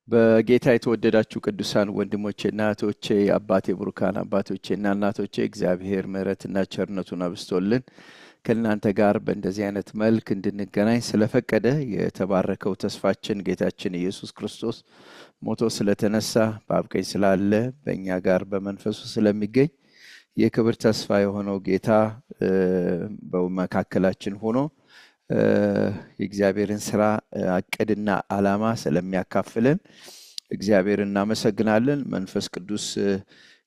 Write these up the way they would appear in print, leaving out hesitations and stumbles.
በጌታ የተወደዳችሁ ቅዱሳን ወንድሞቼና እህቶቼ አባቴ ብሩካን አባቶቼና እናቶቼ እግዚአብሔር ምሕረትና ቸርነቱን አብስቶልን ከእናንተ ጋር በእንደዚህ አይነት መልክ እንድንገናኝ ስለፈቀደ የተባረከው ተስፋችን ጌታችን ኢየሱስ ክርስቶስ ሞቶ ስለተነሳ በአብ ቀኝ ስላለ በእኛ ጋር በመንፈሱ ስለሚገኝ የክብር ተስፋ የሆነው ጌታ በመካከላችን ሆኖ የእግዚአብሔርን ሥራ አቅድና ዓላማ ስለሚያካፍለን እግዚአብሔርን እናመሰግናለን። መንፈስ ቅዱስ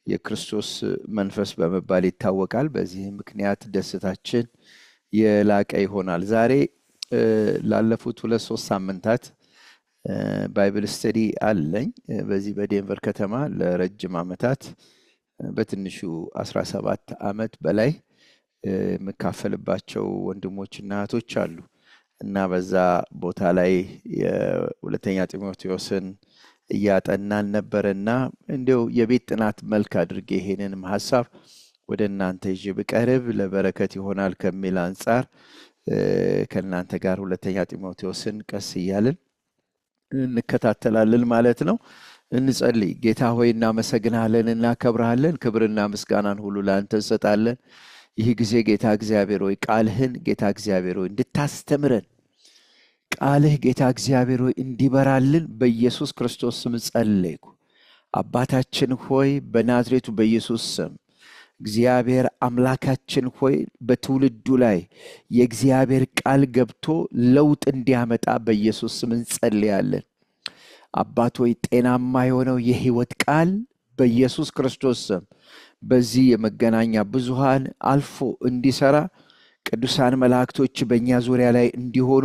የክርስቶስ መንፈስ በመባል ይታወቃል። በዚህ ምክንያት ደስታችን የላቀ ይሆናል። ዛሬ ላለፉት 2-3 ሳምንታት ባይብል ስተዲ አለኝ። በዚህ በዴንቨር ከተማ ለረጅም ዓመታት በትንሹ 17 ዓመት በላይ መካፈልባቸው ወንድሞችና እህቶች አሉ እና በዛ ቦታ ላይ የሁለተኛ ጢሞቴዎስን እያጠናን ነበርና እንደው የቤት ጥናት መልክ አድርጌ ይሄንንም ሐሳብ ወደ እናንተ ይዤ ብቀርብ ለበረከት ይሆናል ከሚል አንፃር ከእናንተ ጋር ሁለተኛ ጢሞቴዎስን ቀስ እያልን እንከታተላለን ማለት ነው። እንጸልይ። ጌታ ሆይ እናመሰግናለን፣ እናከብርሃለን። ክብርና ምስጋናን ሁሉ ለአንተ እንሰጣለን። ይህ ጊዜ ጌታ እግዚአብሔር ሆይ ቃልህን ጌታ እግዚአብሔር ሆይ እንድታስተምረን ቃልህ ጌታ እግዚአብሔር ሆይ እንዲበራልን በኢየሱስ ክርስቶስ ስም ጸለይኩ። አባታችን ሆይ በናዝሬቱ በኢየሱስ ስም እግዚአብሔር አምላካችን ሆይ በትውልዱ ላይ የእግዚአብሔር ቃል ገብቶ ለውጥ እንዲያመጣ በኢየሱስ ስም እንጸልያለን። አባት ሆይ ጤናማ የሆነው የሕይወት ቃል በኢየሱስ ክርስቶስ ስም በዚህ የመገናኛ ብዙሃን አልፎ እንዲሰራ ቅዱሳን መላእክቶች በእኛ ዙሪያ ላይ እንዲሆኑ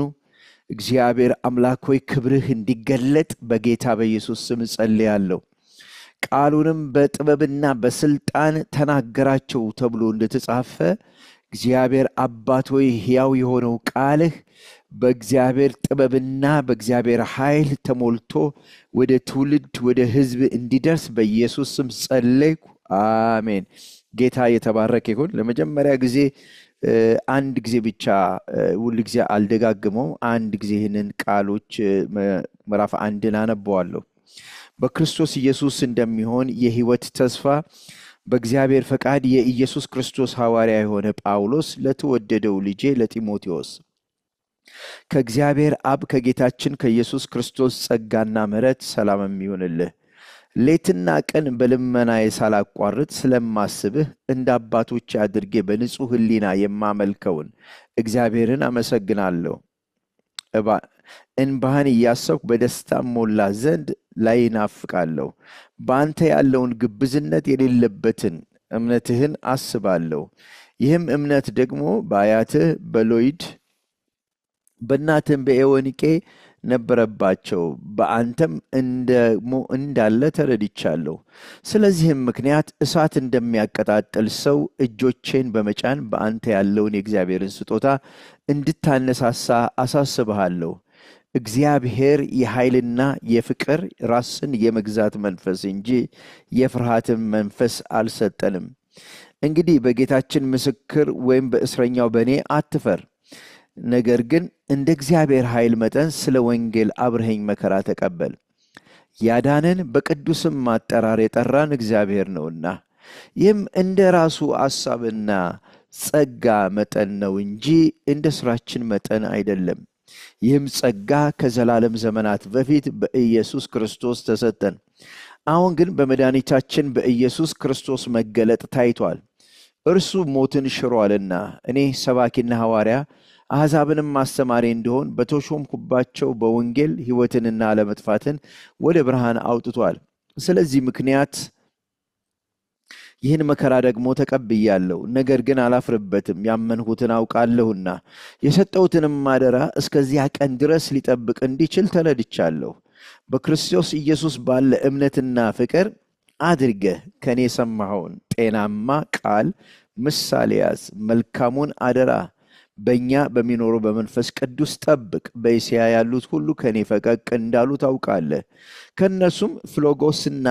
እግዚአብሔር አምላክ ሆይ ክብርህ እንዲገለጥ በጌታ በኢየሱስ ስም ጸልያለሁ። ቃሉንም በጥበብና በስልጣን ተናገራቸው ተብሎ እንደተጻፈ እግዚአብሔር አባት ሆይ ሕያው የሆነው ቃልህ በእግዚአብሔር ጥበብና በእግዚአብሔር ኃይል ተሞልቶ ወደ ትውልድ ወደ ሕዝብ እንዲደርስ በኢየሱስ ስም ጸለይኩ። አሜን። ጌታ የተባረከ ይሁን። ለመጀመሪያ ጊዜ አንድ ጊዜ ብቻ ሁሉ ጊዜ አልደጋግመው፣ አንድ ጊዜ ይህንን ቃሎች ምዕራፍ 1 አነበዋለሁ። በክርስቶስ ኢየሱስ እንደሚሆን የሕይወት ተስፋ በእግዚአብሔር ፈቃድ የኢየሱስ ክርስቶስ ሐዋርያ የሆነ ጳውሎስ ለተወደደው ልጄ ለጢሞቴዎስ ከእግዚአብሔር አብ ከጌታችን ከኢየሱስ ክርስቶስ ጸጋና ምሕረት ሰላም ይሁንልህ። ሌትና ቀን በልመናዬ ሳላቋርጥ ስለማስብህ እንደ አባቶች አድርጌ በንጹሕ ሕሊና የማመልከውን እግዚአብሔርን አመሰግናለሁ። እንባህን እያሰብኩ በደስታ ሞላ ዘንድ ላይ ናፍቃለሁ። በአንተ ያለውን ግብዝነት የሌለበትን እምነትህን አስባለሁ። ይህም እምነት ደግሞ በአያትህ በሎይድ በእናትህም በኤዎኒቄ ነበረባቸው፣ በአንተም እንዳለ ተረድቻለሁ። ስለዚህም ምክንያት እሳት እንደሚያቀጣጥል ሰው እጆቼን በመጫን በአንተ ያለውን የእግዚአብሔርን ስጦታ እንድታነሳሳ አሳስብሃለሁ። እግዚአብሔር የኃይልና የፍቅር ራስን የመግዛት መንፈስ እንጂ የፍርሃትን መንፈስ አልሰጠንም። እንግዲህ በጌታችን ምስክር ወይም በእስረኛው በእኔ አትፈር። ነገር ግን እንደ እግዚአብሔር ኃይል መጠን ስለ ወንጌል አብረኸኝ መከራ ተቀበል። ያዳነን በቅዱስም ማጠራር የጠራን እግዚአብሔር ነውና፣ ይህም እንደ ራሱ ሐሳብና ጸጋ መጠን ነው እንጂ እንደ ሥራችን መጠን አይደለም። ይህም ጸጋ ከዘላለም ዘመናት በፊት በኢየሱስ ክርስቶስ ተሰጠን። አሁን ግን በመድኃኒታችን በኢየሱስ ክርስቶስ መገለጥ ታይቷል። እርሱ ሞትን ሽሯልና እኔ ሰባኪና ሐዋርያ አሕዛብንም ማስተማሪ እንዲሆን በተሾምኩባቸው በወንጌል ሕይወትንና አለመጥፋትን ወደ ብርሃን አውጥቷል። ስለዚህ ምክንያት ይህን መከራ ደግሞ ተቀብያለሁ። ነገር ግን አላፍርበትም፣ ያመንሁትን አውቃለሁና የሰጠሁትንም አደራ እስከዚያ ቀን ድረስ ሊጠብቅ እንዲችል ተረድቻለሁ። በክርስቶስ ኢየሱስ ባለ እምነትና ፍቅር አድርገህ ከእኔ የሰማኸውን ጤናማ ቃል ምሳሌ ያዝ። መልካሙን አደራ በእኛ በሚኖረው በመንፈስ ቅዱስ ጠብቅ። በእስያ ያሉት ሁሉ ከእኔ ፈቀቅ እንዳሉ ታውቃለህ። ከእነሱም ፍሎጎስና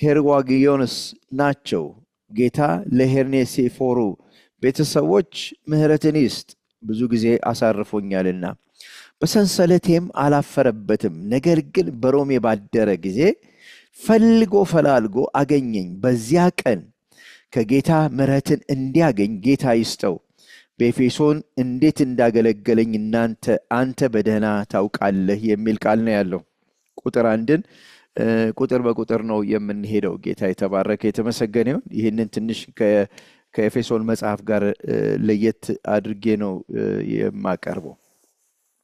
ሄርዋግዮንስ ናቸው። ጌታ ለሄርኔሴፎሩ ቤተሰቦች ምሕረትን ይስጥ፣ ብዙ ጊዜ አሳርፎኛልና በሰንሰለቴም አላፈረበትም። ነገር ግን በሮሜ ባደረ ጊዜ ፈልጎ ፈላልጎ አገኘኝ። በዚያ ቀን ከጌታ ምሕረትን እንዲያገኝ ጌታ ይስጠው። በኤፌሶን እንዴት እንዳገለገለኝ አንተ በደህና ታውቃለህ የሚል ቃል ነው ያለው። ቁጥር አንድን ቁጥር በቁጥር ነው የምንሄደው። ጌታ የተባረከ የተመሰገነ ይሁን። ይህንን ትንሽ ከኤፌሶን መጽሐፍ ጋር ለየት አድርጌ ነው የማቀርበው።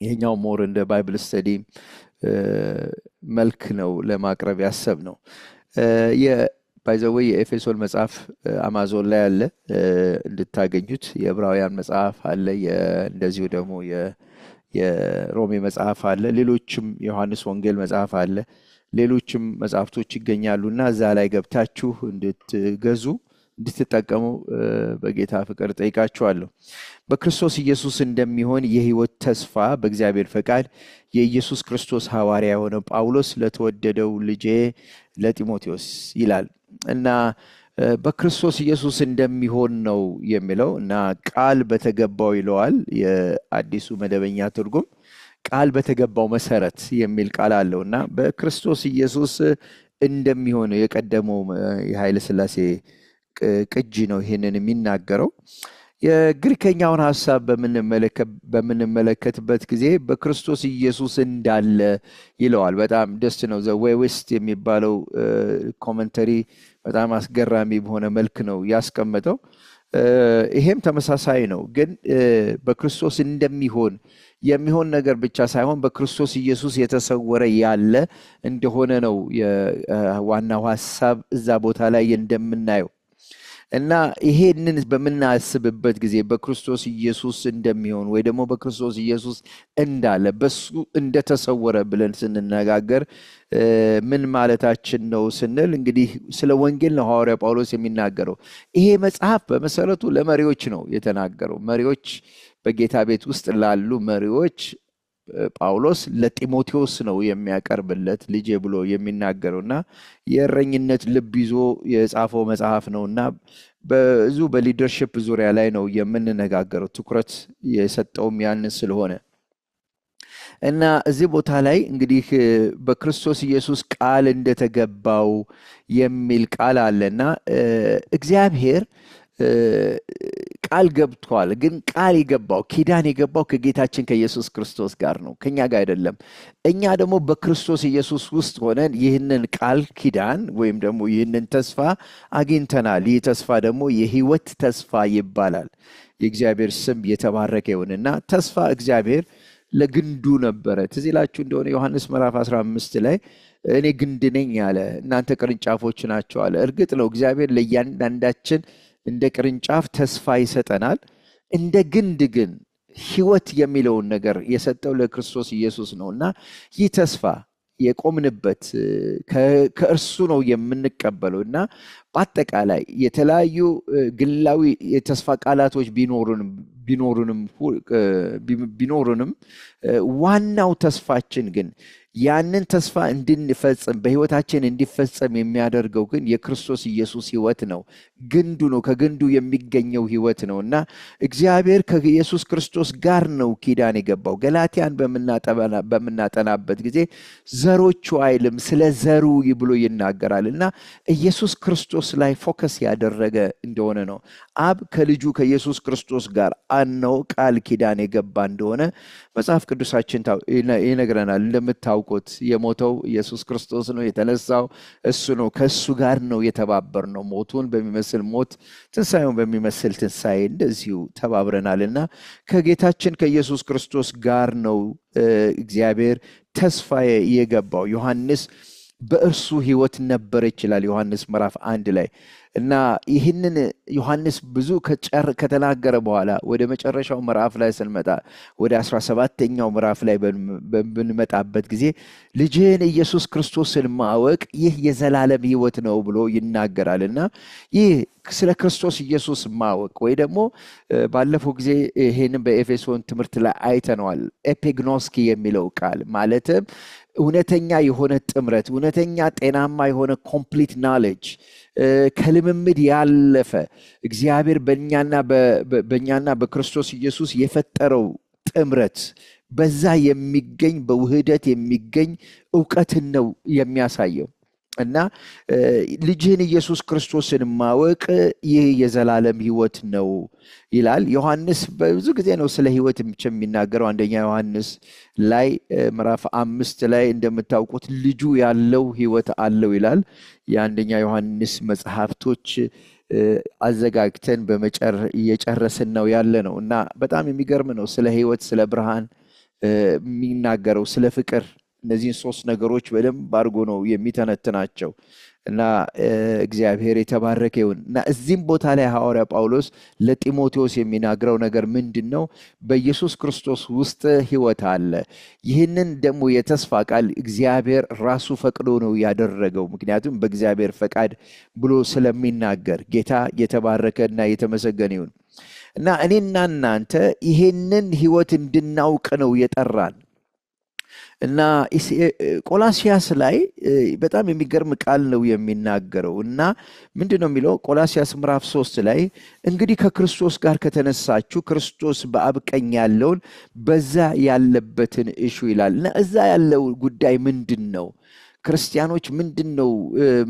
ይሄኛው ሞር እንደ ባይብል ስተዲ መልክ ነው ለማቅረብ ያሰብ ነው። ባይዘወይ የኤፌሶን መጽሐፍ አማዞን ላይ አለ እንድታገኙት። የዕብራውያን መጽሐፍ አለ፣ እንደዚሁ ደግሞ የሮሜ መጽሐፍ አለ፣ ሌሎችም ዮሐንስ ወንጌል መጽሐፍ አለ፣ ሌሎችም መጽሐፍቶች ይገኛሉና እዛ ላይ ገብታችሁ እንድትገዙ እንድትጠቀሙ በጌታ ፍቅር ጠይቃችኋለሁ። በክርስቶስ ኢየሱስ እንደሚሆን የሕይወት ተስፋ በእግዚአብሔር ፈቃድ የኢየሱስ ክርስቶስ ሐዋርያ የሆነ ጳውሎስ ለተወደደው ልጄ ለጢሞቴዎስ ይላል እና በክርስቶስ ኢየሱስ እንደሚሆን ነው የሚለው እና ቃል በተገባው ይለዋል የአዲሱ መደበኛ ትርጉም። ቃል በተገባው መሰረት የሚል ቃል አለው እና በክርስቶስ ኢየሱስ እንደሚሆን የቀደመው የኃይለ ሥላሴ ቅጂ ነው ይህንን የሚናገረው። የግሪከኛውን ሐሳብ በምንመለከትበት ጊዜ በክርስቶስ ኢየሱስ እንዳለ ይለዋል። በጣም ደስ ነው። ዘ ዌይ ዌስት የሚባለው ኮመንተሪ በጣም አስገራሚ በሆነ መልክ ነው ያስቀመጠው። ይሄም ተመሳሳይ ነው፣ ግን በክርስቶስ እንደሚሆን የሚሆን ነገር ብቻ ሳይሆን በክርስቶስ ኢየሱስ የተሰወረ ያለ እንደሆነ ነው ዋናው ሐሳብ እዛ ቦታ ላይ እንደምናየው እና ይሄንን በምናስብበት ጊዜ በክርስቶስ ኢየሱስ እንደሚሆን ወይ ደግሞ በክርስቶስ ኢየሱስ እንዳለ በሱ እንደተሰወረ ብለን ስንነጋገር ምን ማለታችን ነው ስንል እንግዲህ ስለ ወንጌል ነው ሐዋርያ ጳውሎስ የሚናገረው። ይሄ መጽሐፍ በመሰረቱ ለመሪዎች ነው የተናገረው። መሪዎች በጌታ ቤት ውስጥ ላሉ መሪዎች ጳውሎስ ለጢሞቴዎስ ነው የሚያቀርብለት ልጄ ብሎ የሚናገረውና የእረኝነት ልብ ይዞ የጻፈው መጽሐፍ ነውና ብዙ በሊደርሺፕ ዙሪያ ላይ ነው የምንነጋገረው። ትኩረት የሰጠውም ያንን ስለሆነ እና እዚህ ቦታ ላይ እንግዲህ በክርስቶስ ኢየሱስ ቃል እንደተገባው የሚል ቃል አለና እግዚአብሔር ቃል ገብቷል። ግን ቃል የገባው ኪዳን የገባው ከጌታችን ከኢየሱስ ክርስቶስ ጋር ነው፣ ከኛ ጋር አይደለም። እኛ ደግሞ በክርስቶስ ኢየሱስ ውስጥ ሆነን ይህንን ቃል ኪዳን ወይም ደግሞ ይህንን ተስፋ አግኝተናል። ይህ ተስፋ ደግሞ የሕይወት ተስፋ ይባላል። የእግዚአብሔር ስም የተባረከ ይሁንና ተስፋ እግዚአብሔር ለግንዱ ነበረ። ትዝ ይላችሁ እንደሆነ ዮሐንስ ምዕራፍ 15 ላይ እኔ ግንድ ነኝ አለ፣ እናንተ ቅርንጫፎች ናቸው አለ። እርግጥ ነው እግዚአብሔር ለእያንዳንዳችን እንደ ቅርንጫፍ ተስፋ ይሰጠናል። እንደ ግንድ ግን ሕይወት የሚለውን ነገር የሰጠው ለክርስቶስ ኢየሱስ ነውና ይህ ተስፋ የቆምንበት ከእርሱ ነው የምንቀበለው እና በአጠቃላይ የተለያዩ ግላዊ የተስፋ ቃላቶች ቢኖሩንም ዋናው ተስፋችን ግን ያንን ተስፋ እንድንፈጽም በሕይወታችን እንዲፈጸም የሚያደርገው ግን የክርስቶስ ኢየሱስ ሕይወት ነው። ግንዱ ነው፣ ከግንዱ የሚገኘው ሕይወት ነው እና እግዚአብሔር ከኢየሱስ ክርስቶስ ጋር ነው ኪዳን የገባው። ገላትያን በምናጠናበት ጊዜ ዘሮቹ አይልም፣ ስለ ዘሩ ብሎ ይናገራል እና ኢየሱስ ክርስቶስ ላይ ፎከስ ያደረገ እንደሆነ ነው። አብ ከልጁ ከኢየሱስ ክርስቶስ ጋር አነው ቃል ኪዳን የገባ እንደሆነ መጽሐፍ ቅዱሳችን ይነግረናል። እንደምታውቁት የሞተው ኢየሱስ ክርስቶስ ነው፣ የተነሳው እሱ ነው። ከእሱ ጋር ነው የተባበር ነው። ሞቱን በሚመስል ሞት፣ ትንሣኤውን በሚመስል ትንሣኤ እንደዚሁ ተባብረናልና ከጌታችን ከኢየሱስ ክርስቶስ ጋር ነው እግዚአብሔር ተስፋ የገባው። ዮሐንስ በእርሱ ሕይወት ነበር ይችላል ዮሐንስ ምዕራፍ 1 ላይ እና ይህንን ዮሐንስ ብዙ ከተናገረ በኋላ ወደ መጨረሻው ምዕራፍ ላይ ስንመጣ ወደ 17ኛው ምዕራፍ ላይ በምንመጣበት ጊዜ ልጅህን ኢየሱስ ክርስቶስን ማወቅ ይህ የዘላለም ሕይወት ነው ብሎ ይናገራል እና ይህ ስለ ክርስቶስ ኢየሱስ ማወቅ ወይ ደግሞ ባለፈው ጊዜ ይሄንን በኤፌሶን ትምህርት ላይ አይተነዋል። ኤፒግኖስኪ የሚለው ቃል ማለትም እውነተኛ የሆነ ጥምረት፣ እውነተኛ ጤናማ የሆነ ኮምፕሊት ናሌጅ ከልምምድ ያለፈ እግዚአብሔር በእኛና በክርስቶስ ኢየሱስ የፈጠረው ጥምረት በዛ የሚገኝ በውህደት የሚገኝ ዕውቀትን ነው የሚያሳየው። እና ልጅህን ኢየሱስ ክርስቶስን ማወቅ ይህ የዘላለም ሕይወት ነው ይላል ዮሐንስ። ብዙ ጊዜ ነው ስለ ሕይወት የሚናገረው። አንደኛ ዮሐንስ ላይ ምዕራፍ 5 ላይ እንደምታውቁት ልጁ ያለው ሕይወት አለው ይላል። የአንደኛ ዮሐንስ መጽሐፍቶች አዘጋጅተን እየጨረስን ነው ያለ ነው። እና በጣም የሚገርም ነው ስለ ሕይወት፣ ስለ ብርሃን የሚናገረው፣ ስለ ፍቅር። እነዚህን 3 ነገሮች በደንብ አድርጎ ነው የሚተነትናቸው። እና እግዚአብሔር የተባረከ ይሁን። እና እዚህም ቦታ ላይ ሐዋርያ ጳውሎስ ለጢሞቴዎስ የሚናገረው ነገር ምንድን ነው? በኢየሱስ ክርስቶስ ውስጥ ሕይወት አለ። ይህንን ደግሞ የተስፋ ቃል እግዚአብሔር ራሱ ፈቅዶ ነው ያደረገው። ምክንያቱም በእግዚአብሔር ፈቃድ ብሎ ስለሚናገር ጌታ የተባረከና የተመሰገነ ይሁን። እና እኔና እናንተ ይህንን ሕይወት እንድናውቅ ነው የጠራን። እና ቆላሲያስ ላይ በጣም የሚገርም ቃል ነው የሚናገረው። እና ምንድነው የሚለው? ቆላሲያስ ምዕራፍ 3 ላይ እንግዲህ ከክርስቶስ ጋር ከተነሳችሁ ክርስቶስ በአብ ቀኝ ያለውን በዛ ያለበትን እሹ ይላል። እና እዛ ያለው ጉዳይ ምንድን ነው? ክርስቲያኖች ምንድን ነው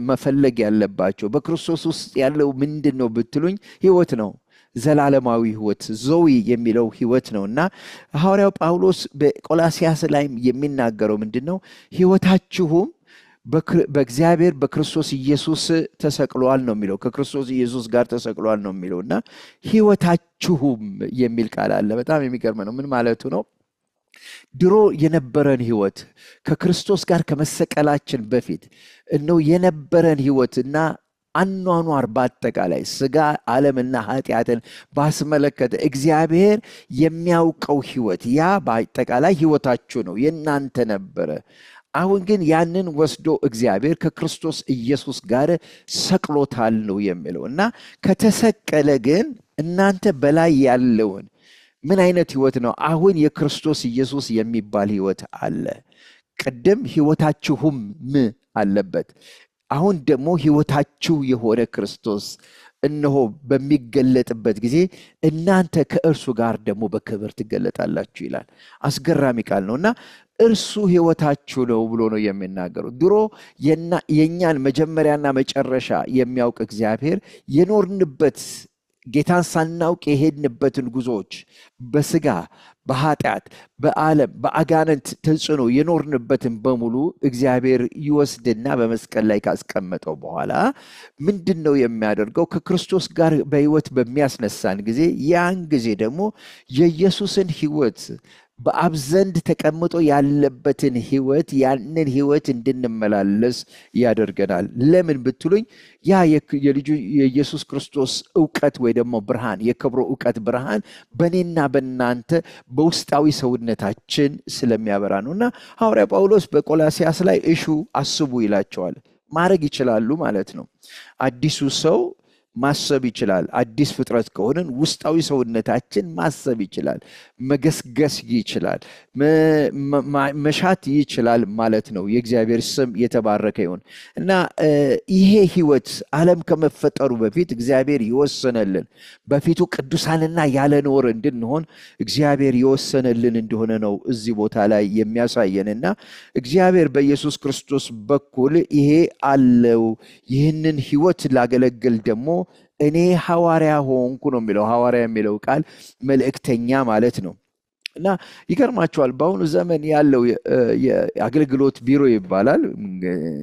መፈለግ ያለባቸው? በክርስቶስ ውስጥ ያለው ምንድን ነው ብትሉኝ፣ ሕይወት ነው። ዘላለማዊ ሕይወት ዞዊ የሚለው ሕይወት ነው። እና ሐዋርያው ጳውሎስ በቆላሲያስ ላይ የሚናገረው ምንድነው? ሕይወታችሁም በእግዚአብሔር በክርስቶስ ኢየሱስ ተሰቅሏል ነው የሚለው። ከክርስቶስ ኢየሱስ ጋር ተሰቅሏል ነው የሚለው። እና ሕይወታችሁም የሚል ቃል አለ። በጣም የሚገርም ነው። ምን ማለቱ ነው? ድሮ የነበረን ሕይወት ከክርስቶስ ጋር ከመሰቀላችን በፊት እነሆ የነበረን ሕይወት እና አኗኗር በአጠቃላይ ስጋ ዓለምና ኃጢአትን ባስመለከተ እግዚአብሔር የሚያውቀው ሕይወት ያ በአጠቃላይ ሕይወታችሁ ነው፣ የእናንተ ነበረ። አሁን ግን ያንን ወስዶ እግዚአብሔር ከክርስቶስ ኢየሱስ ጋር ሰቅሎታል ነው የሚለው። እና ከተሰቀለ ግን እናንተ በላይ ያለውን ምን አይነት ሕይወት ነው? አሁን የክርስቶስ ኢየሱስ የሚባል ሕይወት አለ። ቅድም ሕይወታችሁም አለበት። አሁን ደግሞ ሕይወታችሁ የሆነ ክርስቶስ እነሆ በሚገለጥበት ጊዜ እናንተ ከእርሱ ጋር ደግሞ በክብር ትገለጣላችሁ ይላል። አስገራሚ ቃል ነው። እና እርሱ ሕይወታችሁ ነው ብሎ ነው የሚናገረው። ድሮ የእኛን መጀመሪያና መጨረሻ የሚያውቅ እግዚአብሔር የኖርንበት ጌታን ሳናውቅ የሄድንበትን ጉዞዎች በስጋ በኃጢአት በዓለም በአጋንንት ተጽዕኖ የኖርንበትን በሙሉ እግዚአብሔር ይወስድና በመስቀል ላይ ካስቀመጠው በኋላ ምንድን ነው የሚያደርገው? ከክርስቶስ ጋር በሕይወት በሚያስነሳን ጊዜ ያን ጊዜ ደግሞ የኢየሱስን ሕይወት በአብ ዘንድ ተቀምጦ ያለበትን ሕይወት ያንን ሕይወት እንድንመላለስ ያደርገናል። ለምን ብትሉኝ ያ የልጁ የኢየሱስ ክርስቶስ ዕውቀት ወይ ደግሞ ብርሃን፣ የክብሩ ዕውቀት ብርሃን በእኔና በእናንተ በውስጣዊ ሰውነታችን ስለሚያበራ ነው። እና ሐዋርያ ጳውሎስ በቆላሲያስ ላይ እሹ አስቡ ይላቸዋል። ማድረግ ይችላሉ ማለት ነው። አዲሱ ሰው ማሰብ ይችላል። አዲስ ፍጥረት ከሆነን ውስጣዊ ሰውነታችን ማሰብ ይችላል፣ መገስገስ ይችላል፣ መሻት ይችላል ማለት ነው። የእግዚአብሔር ስም የተባረከ ይሁን። እና ይሄ ሕይወት ዓለም ከመፈጠሩ በፊት እግዚአብሔር የወሰነልን በፊቱ ቅዱሳንና ያለ ነውር እንድንሆን እግዚአብሔር የወሰነልን እንደሆነ ነው እዚህ ቦታ ላይ የሚያሳየን። እና እግዚአብሔር በኢየሱስ ክርስቶስ በኩል ይሄ አለው። ይህንን ሕይወት ላገለግል ደግሞ እኔ ሐዋርያ ሆንኩ ነው የሚለው። ሐዋርያ የሚለው ቃል መልእክተኛ ማለት ነው። እና ይገርማቸዋል። በአሁኑ ዘመን ያለው የአገልግሎት ቢሮ ይባላል።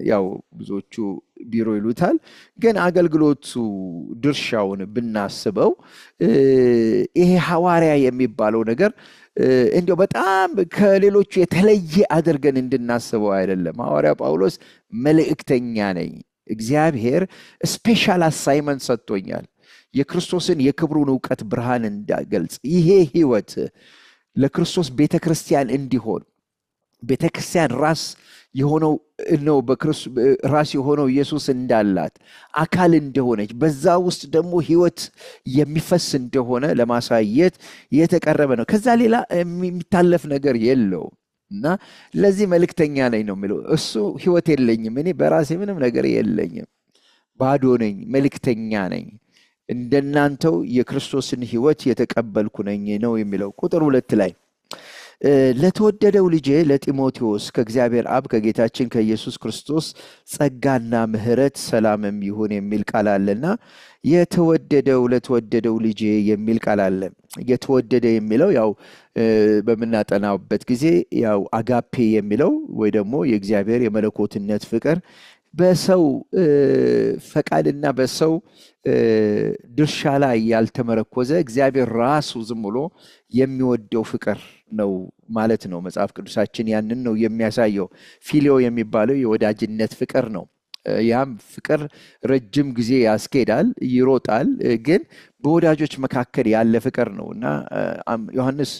ያው ብዙዎቹ ቢሮ ይሉታል። ግን አገልግሎቱ ድርሻውን ብናስበው ይሄ ሐዋርያ የሚባለው ነገር እንዲያው በጣም ከሌሎቹ የተለየ አድርገን እንድናስበው አይደለም። ሐዋርያ ጳውሎስ መልእክተኛ ነኝ፣ እግዚአብሔር ስፔሻል አሳይመንት ሰጥቶኛል፣ የክርስቶስን የክብሩን ዕውቀት ብርሃን እንዳገልጽ ይሄ ሕይወት ለክርስቶስ ቤተ ክርስቲያን እንዲሆን ቤተ ክርስቲያን ራስ የሆነው ነው። ራስ የሆነው ኢየሱስ እንዳላት አካል እንደሆነች በዛ ውስጥ ደግሞ ሕይወት የሚፈስ እንደሆነ ለማሳየት የተቀረበ ነው። ከዛ ሌላ የሚታለፍ ነገር የለውም። እና ለዚህ መልእክተኛ ነኝ ነው የሚለው። እሱ ሕይወት የለኝም፣ እኔ በራሴ ምንም ነገር የለኝም፣ ባዶ ነኝ፣ መልእክተኛ ነኝ፣ እንደናንተው የክርስቶስን ሕይወት የተቀበልኩ ነኝ ነው የሚለው። ቁጥር 2 ላይ ለተወደደው ልጄ ለጢሞቴዎስ ከእግዚአብሔር አብ ከጌታችን ከኢየሱስ ክርስቶስ ጸጋና ምሕረት ሰላምም ይሁን የሚል ቃል አለና የተወደደው ለተወደደው ልጄ የሚል ቃል አለ። የተወደደ የሚለው ያው በምናጠናበት ጊዜ ያው አጋፔ የሚለው ወይ ደግሞ የእግዚአብሔር የመለኮትነት ፍቅር በሰው ፈቃድና በሰው ድርሻ ላይ ያልተመረኮዘ እግዚአብሔር ራሱ ዝም ብሎ የሚወደው ፍቅር ነው ማለት ነው። መጽሐፍ ቅዱሳችን ያንን ነው የሚያሳየው። ፊሊዮ የሚባለው የወዳጅነት ፍቅር ነው። ያም ፍቅር ረጅም ጊዜ ያስኬዳል፣ ይሮጣል፣ ግን በወዳጆች መካከል ያለ ፍቅር ነው እና ዮሐንስ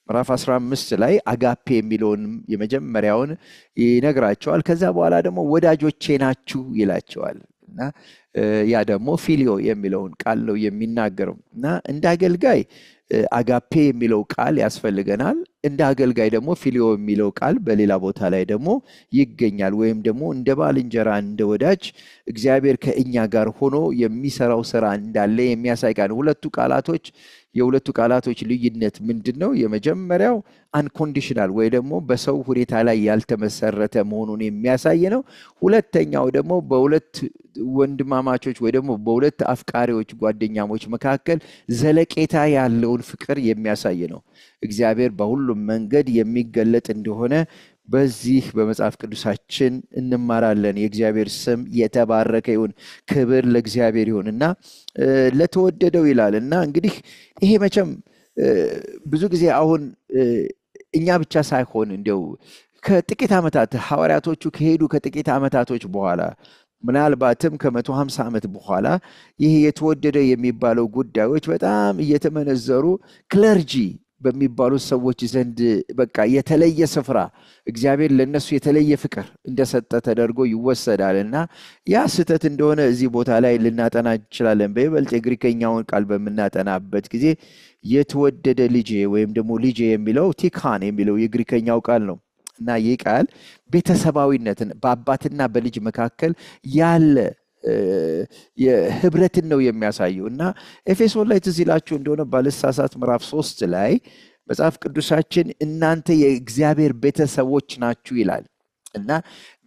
ምዕራፍ 15 ላይ አጋፔ የሚለውን የመጀመሪያውን ይነግራቸዋል። ከዛ በኋላ ደግሞ ወዳጆቼ ናችሁ ይላቸዋል እና ያ ደግሞ ፊሊዮ የሚለውን ቃል ነው የሚናገረው እና እንደ አገልጋይ አጋፔ የሚለው ቃል ያስፈልገናል። እንደ አገልጋይ ደግሞ ፊሊዮ የሚለው ቃል በሌላ ቦታ ላይ ደግሞ ይገኛል። ወይም ደግሞ እንደ ባልንጀራ እንደ ወዳጅ እግዚአብሔር ከእኛ ጋር ሆኖ የሚሰራው ስራ እንዳለ የሚያሳይ ቃል። የሁለቱ ቃላቶች ልዩነት ምንድነው? የመጀመሪያው አንኮንዲሽናል ወይ ደግሞ በሰው ሁኔታ ላይ ያልተመሰረተ መሆኑን የሚያሳይ ነው። ሁለተኛው ደግሞ በሁለት ወንድማማቾች ወይ ደግሞ በሁለት አፍቃሪዎች ጓደኛሞች መካከል ዘለቄታ ያለውን ፍቅር የሚያሳይ ነው። እግዚአብሔር በሁሉም መንገድ የሚገለጥ እንደሆነ በዚህ በመጽሐፍ ቅዱሳችን እንማራለን። የእግዚአብሔር ስም የተባረከ ይሁን። ክብር ለእግዚአብሔር ይሁንና ለተወደደው ይላል እና እንግዲህ ይሄ መቼም ብዙ ጊዜ አሁን እኛ ብቻ ሳይሆን እንደው ከጥቂት ዓመታት ሐዋርያቶቹ ከሄዱ ከጥቂት ዓመታቶች በኋላ ምናልባትም ከ150 ዓመት በኋላ ይሄ የተወደደ የሚባለው ጉዳዮች በጣም እየተመነዘሩ ክለርጂ በሚባሉት ሰዎች ዘንድ በቃ የተለየ ስፍራ እግዚአብሔር ለነሱ የተለየ ፍቅር እንደሰጠ ተደርጎ ይወሰዳልና ያ ስህተት እንደሆነ እዚህ ቦታ ላይ ልናጠና እንችላለን። በይበልጥ የግሪከኛውን ቃል በምናጠናበት ጊዜ የተወደደ ልጄ ወይም ደግሞ ልጄ የሚለው ቲካን የሚለው የግሪከኛው ቃል ነው እና ይህ ቃል ቤተሰባዊነትን በአባትና በልጅ መካከል ያለ የህብረትን ነው የሚያሳየው እና ኤፌሶን ላይ ትዝ ይላችሁ እንደሆነ ባልሳሳት ምዕራፍ 3 ላይ መጽሐፍ ቅዱሳችን እናንተ የእግዚአብሔር ቤተሰቦች ናችሁ ይላል እና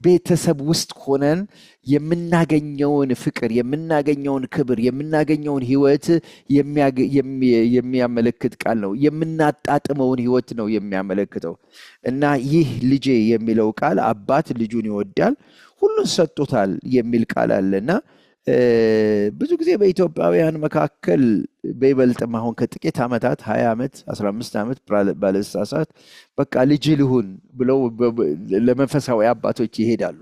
ቤተሰብ ውስጥ ሆነን የምናገኘውን ፍቅር፣ የምናገኘውን ክብር፣ የምናገኘውን ህይወት የሚያመለክት ቃል ነው። የምናጣጥመውን ህይወት ነው የሚያመለክተው እና ይህ ልጄ የሚለው ቃል አባት ልጁን ይወዳል፣ ሁሉን ሰጥቶታል የሚል ቃል አለና ብዙ ጊዜ በኢትዮጵያውያን መካከል በይበልጥም አሁን ከጥቂት ዓመታት 20 ዓመት 15 ዓመት ባለሳሳት በቃ ልጅ ልሁን ብለው ለመንፈሳዊ አባቶች ይሄዳሉ።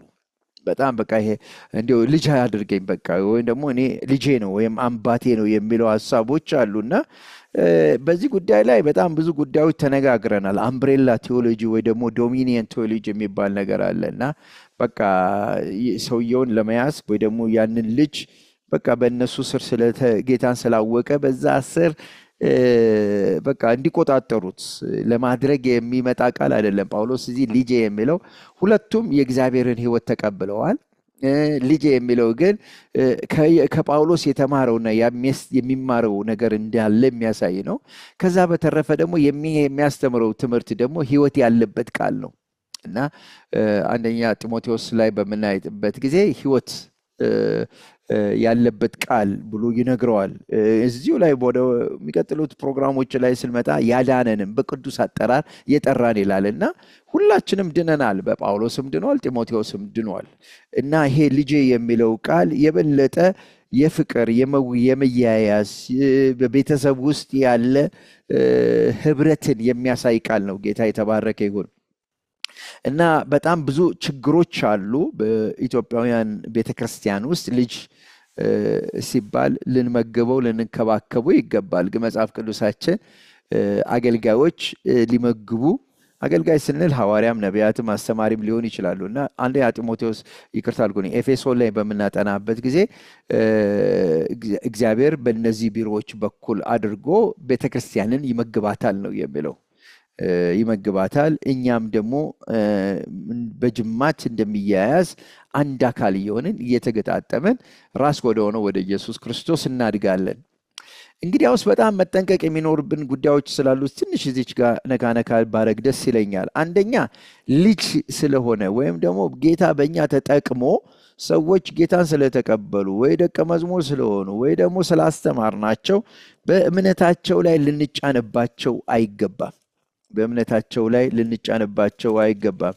በጣም በቃ ይሄ እንዲው ልጅ አድርገኝ በቃ ወይም ደግሞ እኔ ልጄ ነው ወይም አምባቴ ነው የሚለው ሐሳቦች አሉና በዚህ ጉዳይ ላይ በጣም ብዙ ጉዳዮች ተነጋግረናል። አምብሬላ ቴዎሎጂ ወይ ደግሞ ዶሚኒየን ቴዎሎጂ የሚባል ነገር አለና በቃ ሰውየውን ለመያዝ ወይ ደግሞ ያንን ልጅ በቃ በእነሱ ስር ጌታን ስላወቀ በዛ ስር በቃ እንዲቆጣጠሩት ለማድረግ የሚመጣ ቃል አይደለም። ጳውሎስ እዚህ ልጄ የሚለው ሁለቱም የእግዚአብሔርን ሕይወት ተቀብለዋል። ልጄ የሚለው ግን ከጳውሎስ የተማረውና የሚማረው ነገር እንዳለ የሚያሳይ ነው። ከዛ በተረፈ ደግሞ የሚያስተምረው ትምህርት ደግሞ ሕይወት ያለበት ቃል ነው እና አንደኛ ጢሞቴዎስ ላይ በምናይበት ጊዜ ሕይወት ያለበት ቃል ብሎ ይነግረዋል። እዚሁ ላይ ወደ የሚቀጥሉት ፕሮግራሞች ላይ ስንመጣ ያዳነንም በቅዱስ አጠራር የጠራን ይላልና ሁላችንም ድነናል። በጳውሎስም ድኗል፣ ጢሞቴዎስም ድኗል እና ይሄ ልጄ የሚለው ቃል የበለጠ የፍቅር የመያያዝ በቤተሰብ ውስጥ ያለ ህብረትን የሚያሳይ ቃል ነው። ጌታ የተባረከ ይሁን እና በጣም ብዙ ችግሮች አሉ በኢትዮጵያውያን ቤተክርስቲያን ውስጥ። ልጅ ሲባል ልንመግበው ልንከባከቡ ይገባል። ግን መጽሐፍ ቅዱሳችን አገልጋዮች ሊመግቡ አገልጋይ ስንል ሐዋርያም ነቢያትም አስተማሪም ሊሆን ይችላሉ እና አንደኛ ጢሞቴዎስ ይቅርታ አልኩኝ ኤፌሶን ላይ በምናጠናበት ጊዜ እግዚአብሔር በእነዚህ ቢሮዎች በኩል አድርጎ ቤተክርስቲያንን ይመግባታል ነው የሚለው። ይመግባታል። እኛም ደግሞ በጅማት እንደሚያያዝ አንድ አካል እየሆንን እየተገጣጠመን ራስ ወደ ሆነው ወደ ኢየሱስ ክርስቶስ እናድጋለን እንግዲያውስ በጣም መጠንቀቅ የሚኖርብን ጉዳዮች ስላሉ ትንሽ እዚች ጋር ነካ ባረግ ደስ ይለኛል። አንደኛ ልጅ ስለሆነ ወይም ደግሞ ጌታ በእኛ ተጠቅሞ ሰዎች ጌታን ስለተቀበሉ ወይ ደቀ መዝሙር ስለሆኑ ወይ ደግሞ ስላስተማርናቸው በእምነታቸው ላይ ልንጫንባቸው አይገባም። በእምነታቸው ላይ ልንጫንባቸው አይገባም።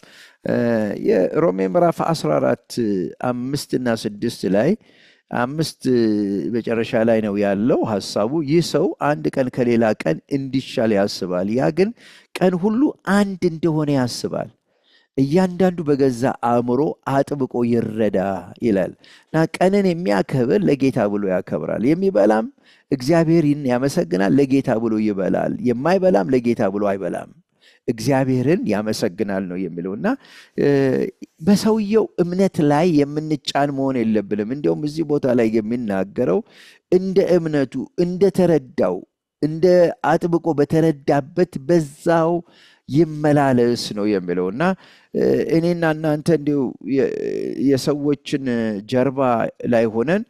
የሮሜ ምዕራፍ 14 5 እና 6 ላይ 5 መጨረሻ ላይ ነው ያለው ሐሳቡ። ይህ ሰው አንድ ቀን ከሌላ ቀን እንዲሻል ያስባል፣ ያ ግን ቀን ሁሉ አንድ እንደሆነ ያስባል። እያንዳንዱ በገዛ አእምሮ አጥብቆ ይረዳ ይላል እና ቀንን የሚያከብር ለጌታ ብሎ ያከብራል፣ የሚበላም እግዚአብሔርን ያመሰግናል ለጌታ ብሎ ይበላል፣ የማይበላም ለጌታ ብሎ አይበላም፣ እግዚአብሔርን ያመሰግናል ነው የሚለው። እና በሰውየው እምነት ላይ የምንጫን መሆን የለብንም። እንዲያውም እዚህ ቦታ ላይ የሚናገረው እንደ እምነቱ እንደተረዳው እንደ አጥብቆ በተረዳበት በዛው ይመላለስ ነው የሚለው። እና እኔና እናንተ እንዲሁ የሰዎችን ጀርባ ላይ ሆነን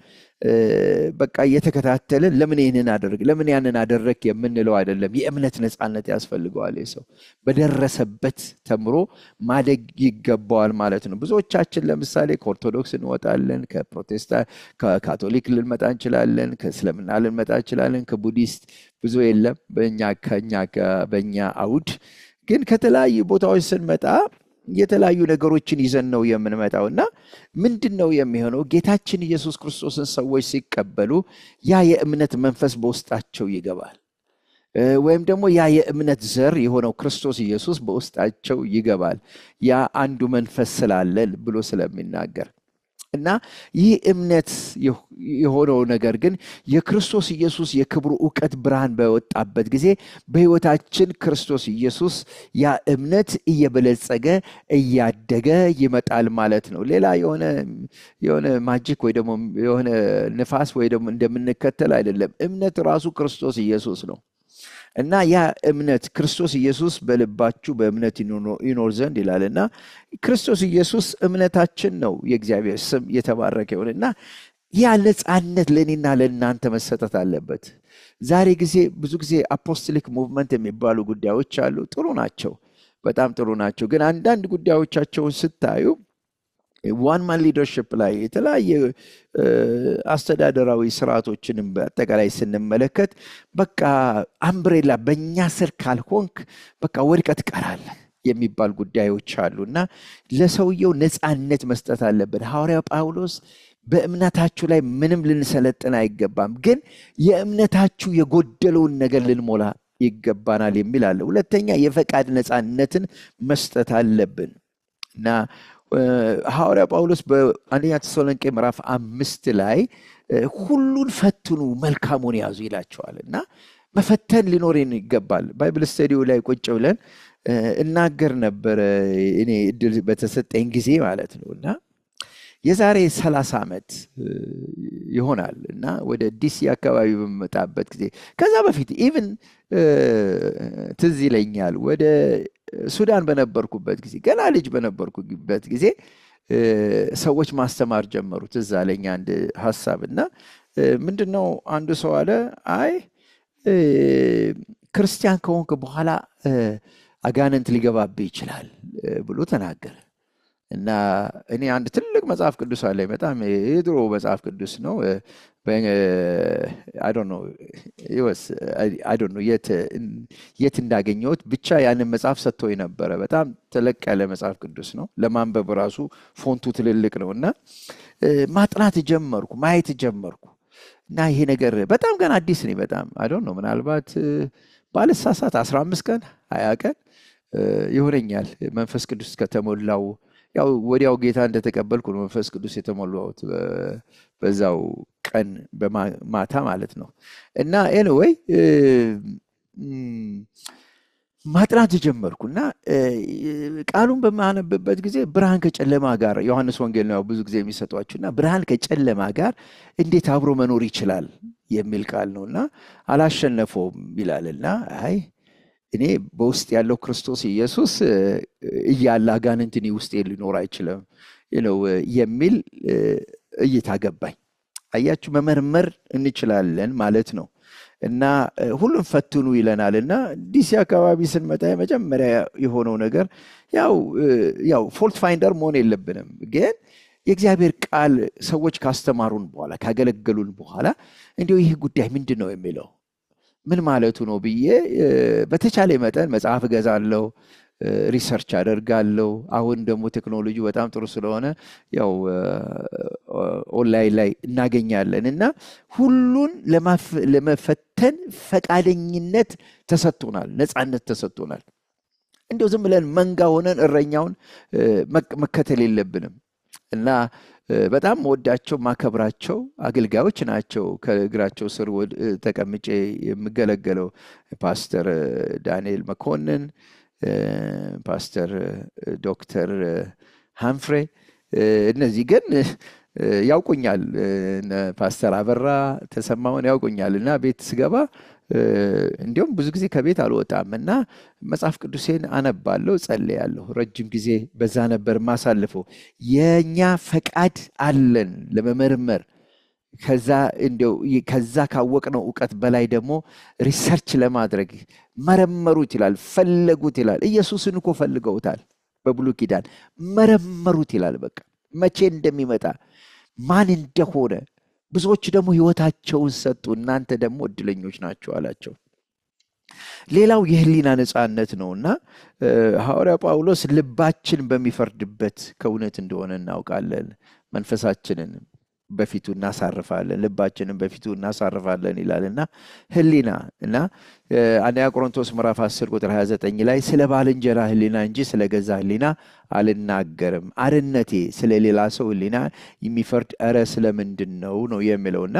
በቃ እየተከታተልን ለምን ይህንን አደረግ ለምን ያንን አደረግ የምንለው አይደለም። የእምነት ነፃነት ያስፈልገዋል። ሰው በደረሰበት ተምሮ ማደግ ይገባዋል ማለት ነው። ብዙዎቻችን ለምሳሌ ከኦርቶዶክስ እንወጣለን፣ ከፕሮቴስታንት ከካቶሊክ ልንመጣ እንችላለን፣ ከእስልምና ልንመጣ እንችላለን፣ ከቡዲስት ብዙ የለም በእኛ አውድ። ግን ከተለያዩ ቦታዎች ስንመጣ የተለያዩ ነገሮችን ይዘን ነው የምንመጣው። እና ምንድነው የሚሆነው? ጌታችን ኢየሱስ ክርስቶስን ሰዎች ሲቀበሉ ያ የእምነት መንፈስ በውስጣቸው ይገባል፣ ወይም ደግሞ ያ የእምነት ዘር የሆነው ክርስቶስ ኢየሱስ በውስጣቸው ይገባል። ያ አንዱ መንፈስ ስላለ ብሎ ስለሚናገር እና ይህ እምነት የሆነው ነገር ግን የክርስቶስ ኢየሱስ የክብሩ ዕውቀት ብርሃን በወጣበት ጊዜ በሕይወታችን ክርስቶስ ኢየሱስ ያ እምነት እየበለጸገ እያደገ ይመጣል ማለት ነው። ሌላ የሆነ ማጂክ ወይ ደግሞ የሆነ ንፋስ ወይ ደግሞ እንደምንከተል አይደለም። እምነት ራሱ ክርስቶስ ኢየሱስ ነው። እና ያ እምነት ክርስቶስ ኢየሱስ በልባችሁ በእምነት ይኖር ዘንድ ይላል። እና ክርስቶስ ኢየሱስ እምነታችን ነው። የእግዚአብሔር ስም የተባረከ ይሁን። እና ያ ነፃነት ለእኔና ለእናንተ መሰጠት አለበት። ዛሬ ብዙ ጊዜ አፖስቶሊክ ሙቭመንት የሚባሉ ጉዳዮች አሉ። ጥሩ ናቸው፣ በጣም ጥሩ ናቸው። ግን አንዳንድ ጉዳዮቻቸውን ስታዩ ዋን ማን ሊደርሽፕ ላይ የተለያየ አስተዳደራዊ ስርዓቶችንም በአጠቃላይ ስንመለከት በቃ አምብሬላ በእኛ ስር ካልሆንክ በቃ ወድቀት ትቀራለህ የሚባል ጉዳዮች አሉ። እና ለሰውየው ነፃነት መስጠት አለብን። ሐዋርያው ጳውሎስ በእምነታችሁ ላይ ምንም ልንሰለጥን አይገባም፣ ግን የእምነታችሁ የጎደለውን ነገር ልንሞላ ይገባናል የሚል አለ። ሁለተኛ የፈቃድ ነፃነትን መስጠት አለብን። እና ሐዋርያ ጳውሎስ በአንደኛ ተሰሎንቄ ምዕራፍ 5 ላይ ሁሉን ፈትኑ መልካሙን ያዙ ይላቸዋል። እና መፈተን ሊኖርን ይገባል። ባይብል ስተዲው ላይ ቁጭ ብለን እናገር ነበር እኔ እድል በተሰጠኝ ጊዜ ማለት ነው። እና የዛሬ 30 ዓመት ይሆናል እና ወደ ዲሲ አካባቢ በመጣበት ጊዜ ከዛ በፊት ኢቭን ትዝ ይለኛል ወደ ሱዳን በነበርኩበት ጊዜ ገና ልጅ በነበርኩበት ጊዜ ሰዎች ማስተማር ጀመሩ። ትዝ አለኝ አንድ ሐሳብ። እና ምንድነው አንዱ ሰው አለ አይ ክርስቲያን ከሆንክ በኋላ አጋንንት ሊገባብህ ይችላል ብሎ ተናገረ። እና እኔ አንድ ትልቅ መጽሐፍ ቅዱስ አለ፣ በጣም የድሮ መጽሐፍ ቅዱስ ነው። I don't know የት እንዳገኘሁት ብቻ ያንን መጽሐፍ ሰጥቶኝ ነበረ። በጣም ተለቅ ያለ መጽሐፍ ቅዱስ ነው፣ ለማንበብ ራሱ ፎንቱ ትልልቅ ነው። እና ማጥናት ጀመርኩ፣ ማየት ጀመርኩ። እና ይሄ ነገር በጣም ገና አዲስ ነኝ። በጣም I don't know ምናልባት ባልሳሳት 15 ቀን 20 ቀን ይሆነኛል መንፈስ ቅዱስ ከተሞላው። ያው ወዲያው ጌታ እንደተቀበልኩ ነው መንፈስ ቅዱስ የተሞላሁት በዛው ቀን በማታ ማለት ነው። እና ኤኒዌይ ማጥናት ጀመርኩና ቃሉን በማነብበት ጊዜ ብርሃን ከጨለማ ጋር ዮሐንስ ወንጌል ነው ብዙ ጊዜ የሚሰጧችሁና ብርሃን ከጨለማ ጋር እንዴት አብሮ መኖር ይችላል የሚል ቃል ነውና አላሸነፈውም ይላልና አይ እኔ በውስጥ ያለው ክርስቶስ ኢየሱስ እያለ አጋንንት እኔ ውስጥ ሊኖር አይችልም የሚል እይታ ገባኝ። አያችሁ መመርመር እንችላለን ማለት ነው። እና ሁሉን ፈትኑ ይለናልና ዲሲ አካባቢ ስንመጣ የመጀመሪያ የሆነው ነገር ያው ፎልት ፋይንደር መሆን የለብንም ግን የእግዚአብሔር ቃል ሰዎች ካስተማሩን በኋላ ካገለገሉን በኋላ እንዲሁ ይህ ጉዳይ ምንድን ነው የሚለው ምን ማለቱ ነው ብዬ በተቻለ መጠን መጽሐፍ ገዛለሁ ሪሰርች አደርጋለሁ አሁን ደግሞ ቴክኖሎጂ በጣም ጥሩ ስለሆነ ያው ኦንላይን ላይ እናገኛለን እና ሁሉን ለመፈተን ፈቃደኝነት ተሰጥቶናል ነፃነት ተሰጥቶናል እንዲሁ ዝም ብለን መንጋ ሆነን እረኛውን መከተል የለብንም እና በጣም ወዳቸው ማከብራቸው አገልጋዮች ናቸው ከእግራቸው ስር ተቀምጬ የምገለገለው ፓስተር ዳንኤል መኮንን ፓስተር ዶክተር ሃምፍሬ እነዚህ ግን ያውቁኛል ፓስተር አበራ ተሰማውን ያውቁኛልና ቤት ስገባ እንዲሁም ብዙ ጊዜ ከቤት አልወጣምና መጽሐፍ ቅዱሴን አነባለሁ ጸልያለሁ ረጅም ጊዜ በዛ ነበር ማሳልፈው የኛ ፈቃድ አለን ለመመርመር ከዛ ካወቅነው ዕውቀት በላይ ደግሞ ሪሰርች ለማድረግ መረመሩት ይላል ፈለጉት ይላል ኢየሱስን እኮ ፈልገውታል በብሉይ ኪዳን መረመሩት ይላል በቃ መቼ እንደሚመጣ ማን እንደሆነ ብዙዎች ደግሞ ህይወታቸውን ሰጡ እናንተ ደግሞ እድለኞች ናችሁ አላቸው ሌላው የህሊና ነፃነት ነውና ሐዋርያ ጳውሎስ ልባችን በሚፈርድበት ከእውነት እንደሆነ እናውቃለን መንፈሳችንን በፊቱ እናሳርፋለን ልባችንን በፊቱ እናሳርፋለን ይላልና ህሊና እና አንደኛ ቆሮንቶስ ምዕራፍ 10 ቁጥር 29 ላይ ስለ ባልንጀራ ህሊና እንጂ ስለ ገዛ ህሊና አልናገርም አርነቴ ስለ ሌላ ሰው ህሊና የሚፈርድ ኧረ ስለምንድነው ነው የሚለውና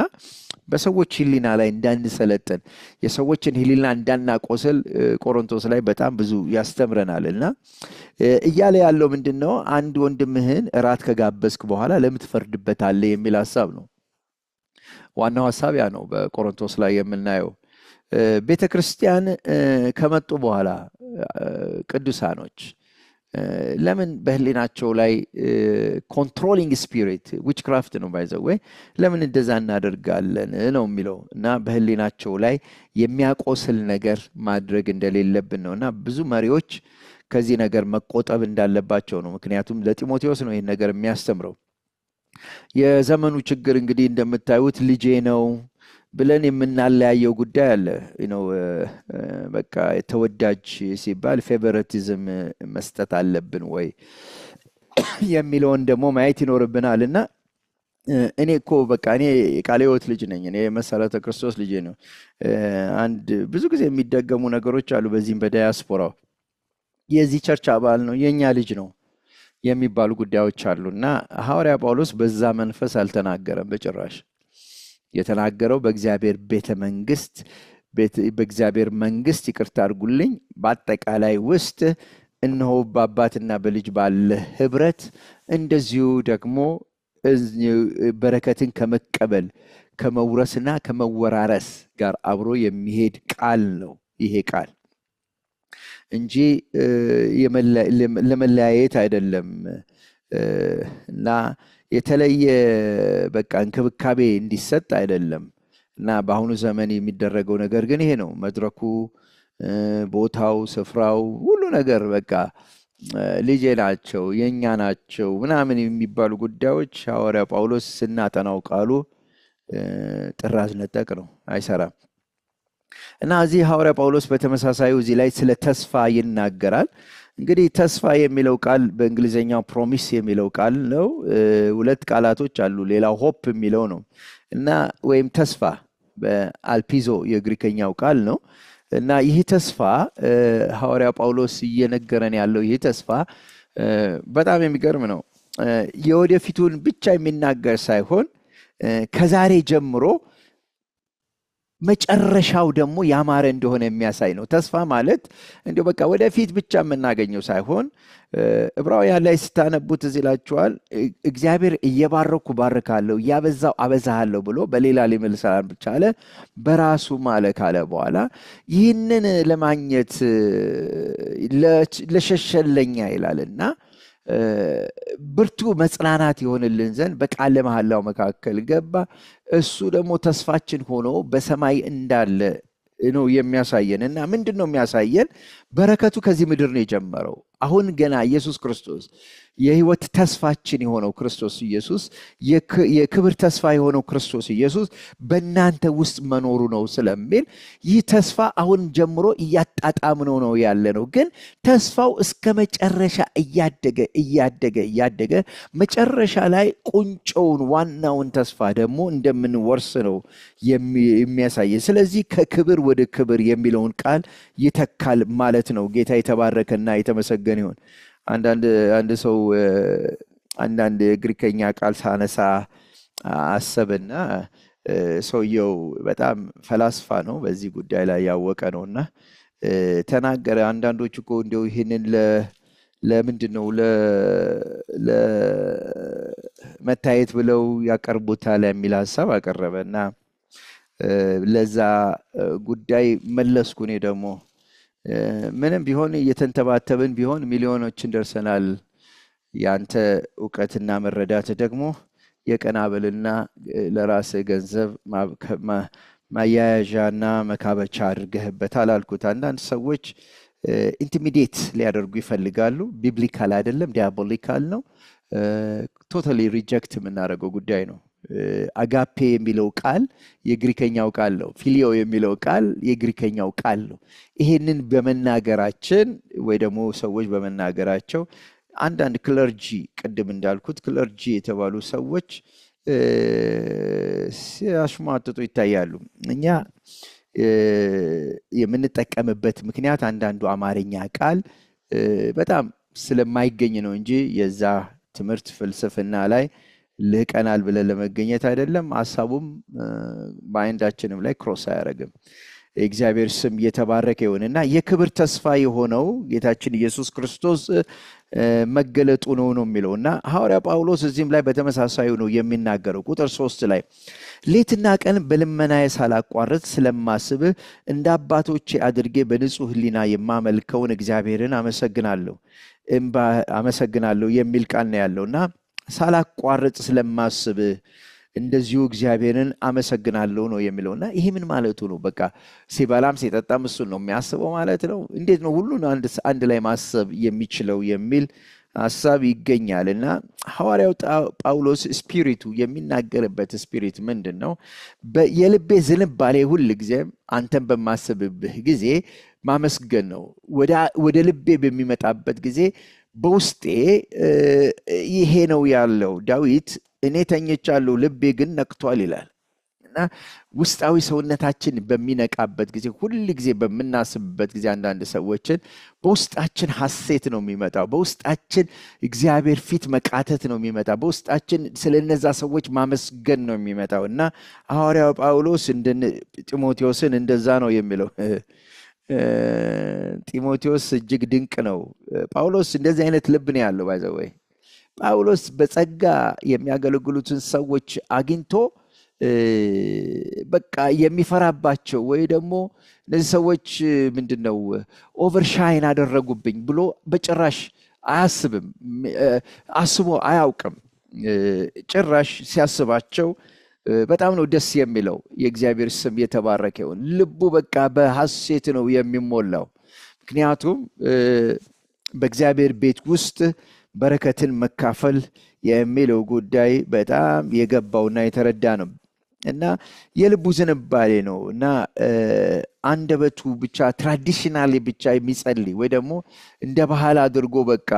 በሰዎች ህሊና ላይ እንዳንሰለጥን የሰዎችን ህሊና እንዳናቆስል ቆሮንቶስ ላይ በጣም ብዙ ያስተምረናልና እያለ ያለው ምንድነው አንድ ወንድምህን እራት ከጋበዝክ በኋላ ለምትፈርድበታለህ የሚል ሐሳብ ነው ዋናው ሐሳብ ያ ነው በቆሮንቶስ ላይ የምናየው ቤተክርስቲያን ከመጡ በኋላ ቅዱሳኖች ለምን በህሊናቸው ላይ ኮንትሮሊንግ ስፒሪት ዊችክራፍት ነው ባይዘው ለምን እንደዛ እናደርጋለን ነው የሚለው እና በህሊናቸው ላይ የሚያቆስል ነገር ማድረግ እንደሌለብን ነውና ብዙ መሪዎች ከዚህ ነገር መቆጠብ እንዳለባቸው ነው ምክንያቱም ለጢሞቴዎስ ነው ይሄን ነገር የሚያስተምረው የዘመኑ ችግር እንግዲህ እንደምታዩት ልጄ ነው ብለን የምናለያየው ጉዳይ አለ በቃ ተወዳጅ ሲባል ፌቨሪቲዝም መስጠት አለብን ወይ የሚለውን ደግሞ ማየት ይኖርብናልና እኔ እኮ በቃ እኔ ቃሌዎት ልጅ ነኝ እኔ መሰረተ ክርስቶስ ልጅ ነው አንድ ብዙ ጊዜ የሚደገሙ ነገሮች አሉ በዚህም በዳያስፖራው የዚህ ቸርች አባል ነው የኛ ልጅ ነው የሚባሉ ጉዳዮች አሉና ሐዋርያ ጳውሎስ በዛ መንፈስ አልተናገረም በጭራሽ የተናገረው በእግዚአብሔር ቤተ መንግስት በእግዚአብሔር መንግስት ይቅርታ አድርጉልኝ በአጠቃላይ ውስጥ እነሆ በአባትና በልጅ ባለ ህብረት እንደዚሁ ደግሞ በረከትን ከመቀበል ከመውረስና ከመወራረስ ጋር አብሮ የሚሄድ ቃል ነው ይሄ ቃል እንጂ ለመለያየት አይደለም እና የተለየ በቃ እንክብካቤ እንዲሰጥ አይደለም እና በአሁኑ ዘመን የሚደረገው ነገር ግን ይሄ ነው መድረኩ ቦታው ስፍራው ሁሉ ነገር በቃ ልጄ ናቸው የኛ ናቸው ምናምን የሚባሉ ጉዳዮች ሐዋርያ ጳውሎስ ስናጠናው ቃሉ ጥራዝ ነጠቅ ነው አይሰራም እና እዚህ ሐዋርያ ጳውሎስ በተመሳሳዩ እዚህ ላይ ስለ ተስፋ ይናገራል እንግዲህ ተስፋ የሚለው ቃል በእንግሊዘኛው ፕሮሚስ የሚለው ቃል ነው ሁለት ቃላቶች አሉ ሌላው ሆፕ የሚለው ነው እና ወይም ተስፋ በአልፒዞ የግሪከኛው ቃል ነው እና ይህ ተስፋ ሐዋርያ ጳውሎስ እየነገረን ያለው ይህ ተስፋ በጣም የሚገርም ነው የወደፊቱን ብቻ የሚናገር ሳይሆን ከዛሬ ጀምሮ መጨረሻው ደግሞ ያማረ እንደሆነ የሚያሳይ ነው ተስፋ ማለት እንዴው በቃ ወደፊት ብቻ የምናገኘው ሳይሆን ዕብራውያን ላይ ስታነቡት እዚላችኋል እግዚአብሔር እየባረኩ ባርካለሁ ያበዛው አበዛሃለሁ ብሎ በሌላ ሊመልሳል ብቻለ በራሱ ማለት ካለ በኋላ ይህንን ለማግኘት ለሸሸለኛ ይላልና ብርቱ መጽናናት ይሆንልን ዘንድ በቃለ መሐላው መካከል ገባ። እሱ ደግሞ ተስፋችን ሆኖ በሰማይ እንዳለ ነው የሚያሳየን። እና ምንድነው የሚያሳየን? በረከቱ ከዚህ ምድር ነው የጀመረው። አሁን ገና ኢየሱስ ክርስቶስ የህይወት ተስፋችን የሆነው ክርስቶስ ኢየሱስ የክብር ተስፋ የሆነው ክርስቶስ ኢየሱስ በእናንተ ውስጥ መኖሩ ነው ስለሚል ይህ ተስፋ አሁን ጀምሮ እያጣጣምነው ነው ያለ ነው። ግን ተስፋው እስከ መጨረሻ እያደገ መጨረሻ ላይ ቁንጮውን ዋናውን ተስፋ ደግሞ እንደምንወርስ ነው የሚያሳየ። ስለዚህ ከክብር ወደ ክብር የሚለውን ቃል ይተካል ማለት ነው። ጌታ የተባረከና የተመሰገነ ይሁን። አንድ ሰው አንዳንድ ግሪከኛ ቃል ሳነሳ አሰብና ሰውየው በጣም ፈላስፋ ነው፣ በዚህ ጉዳይ ላይ ያወቀ ነውና ተናገረ። አንዳንዶች እኮ እንደው ይሄንን ለምንድነው ለመታየት ብለው ያቀርቡታል የሚል ሐሳብ አቀረበና ለዛ ጉዳይ መለስኩ። እኔ ደግሞ ምንም ቢሆን እየተንተባተብን ቢሆን ሚሊዮኖችን ደርሰናል። ያንተ ዕውቀትና መረዳት ደግሞ የቀናበልና ለራስ ገንዘብ ማያያዣና መካበቻ አድርገህበታል አልኩት። አንዳንድ ሰዎች ኢንቲሚዴት ሊያደርጉ ይፈልጋሉ። ቢብሊካል አይደለም፣ ዲያቦሊካል ነው። ቶታሊ ሪጀክት የምናደርገው ጉዳይ ነው። አጋፔ የሚለው ቃል የግሪከኛው ቃል ነው። ፊሊዮ የሚለው ቃል የግሪከኛው ቃል ነው። ይሄንን በመናገራችን ወይ ደግሞ ሰዎች በመናገራቸው አንዳንድ ክለርጂ፣ ቅድም እንዳልኩት ክለርጂ የተባሉ ሰዎች ሲያሽሟጥጡ ይታያሉ። እኛ የምንጠቀምበት ምክንያት አንዳንዱ አማርኛ ቃል በጣም ስለማይገኝ ነው እንጂ የዛ ትምህርት ፍልስፍና ላይ ልቀናል ብለን ለመገኘት አይደለም። ሐሳቡም በአይንዳችንም ላይ ክሮስ አያደርግም። እግዚአብሔር ስም የተባረከ ይሁንና የክብር ተስፋ የሆነው ጌታችን ኢየሱስ ክርስቶስ መገለጡ ነው የሚለውና ሐዋርያ ጳውሎስ እዚህም ላይ በተመሳሳዩ ነው የሚናገረው። ቁጥር 3 ላይ ሌትና ቀን በልመናዬ ሳላቋርጥ ስለማስብህ እንደ አባቶቼ አድርጌ በንጹህ ሕሊና የማመልከውን እግዚአብሔርን አመሰግናለሁ የሚል ቃል ነው ያለውና ሳላቋርጥ ስለማስብህ እንደዚሁ እግዚአብሔርን አመሰግናለሁ ነው የሚለውና ይሄ ምን ማለቱ ነው? በቃ ሲበላም ሲጠጣም እሱን ነው የሚያስበው ማለት ነው። እንዴት ነው ሁሉን አንድ ላይ ማሰብ የሚችለው የሚል ሐሳብ ይገኛልና ሐዋርያው ጳውሎስ ስፒሪቱ የሚናገርበት ስፒሪት ምንድነው? የልቤ ዝንባሌ ሁል ጊዜ አንተን በማስብብህ ጊዜ ማመስገን ነው። ወደ ልቤ በሚመጣበት ጊዜ በውስጤ ይሄ ነው ያለው። ዳዊት እኔ ተኝቻለሁ ልቤ ግን ነቅቷል ይላል። እና ውስጣዊ ሰውነታችን በሚነቃበት ጊዜ ሁል ጊዜ በምናስብበት ጊዜ አንዳንድ ሰዎችን በውስጣችን ሐሴት ነው የሚመጣው። በውስጣችን እግዚአብሔር ፊት መቃተት ነው የሚመጣው። በውስጣችን ስለነዛ ሰዎች ማመስገን ነው የሚመጣው። እና ሐዋርያው ጳውሎስ ጢሞቴዎስን እንደዛ ነው የሚለው። ጢሞቴዎስ እጅግ ድንቅ ነው። ጳውሎስ እንደዚህ አይነት ልብ ነው ያለው። ባይዘወይ ጳውሎስ በጸጋ የሚያገለግሉትን ሰዎች አግኝቶ በቃ የሚፈራባቸው ወይ ደግሞ እነዚህ ሰዎች ምንድነው ኦቨርሻይን አደረጉብኝ ብሎ በጭራሽ አያስብም፣ አስቦ አያውቅም። ጭራሽ ሲያስባቸው በጣም ነው ደስ የሚለው። የእግዚአብሔር ስም የተባረከ ይሁን። ልቡ በቃ በሐሴት ነው የሚሞላው። ምክንያቱም በእግዚአብሔር ቤት ውስጥ በረከትን መካፈል የሚለው ጉዳይ በጣም የገባውና የተረዳ ነው እና የልቡ ዝንባሌ ነው እና አንደበቱ ብቻ ትራዲሽናሊ ብቻ የሚጸልይ ወይ ደግሞ እንደ ባህል አድርጎ በቃ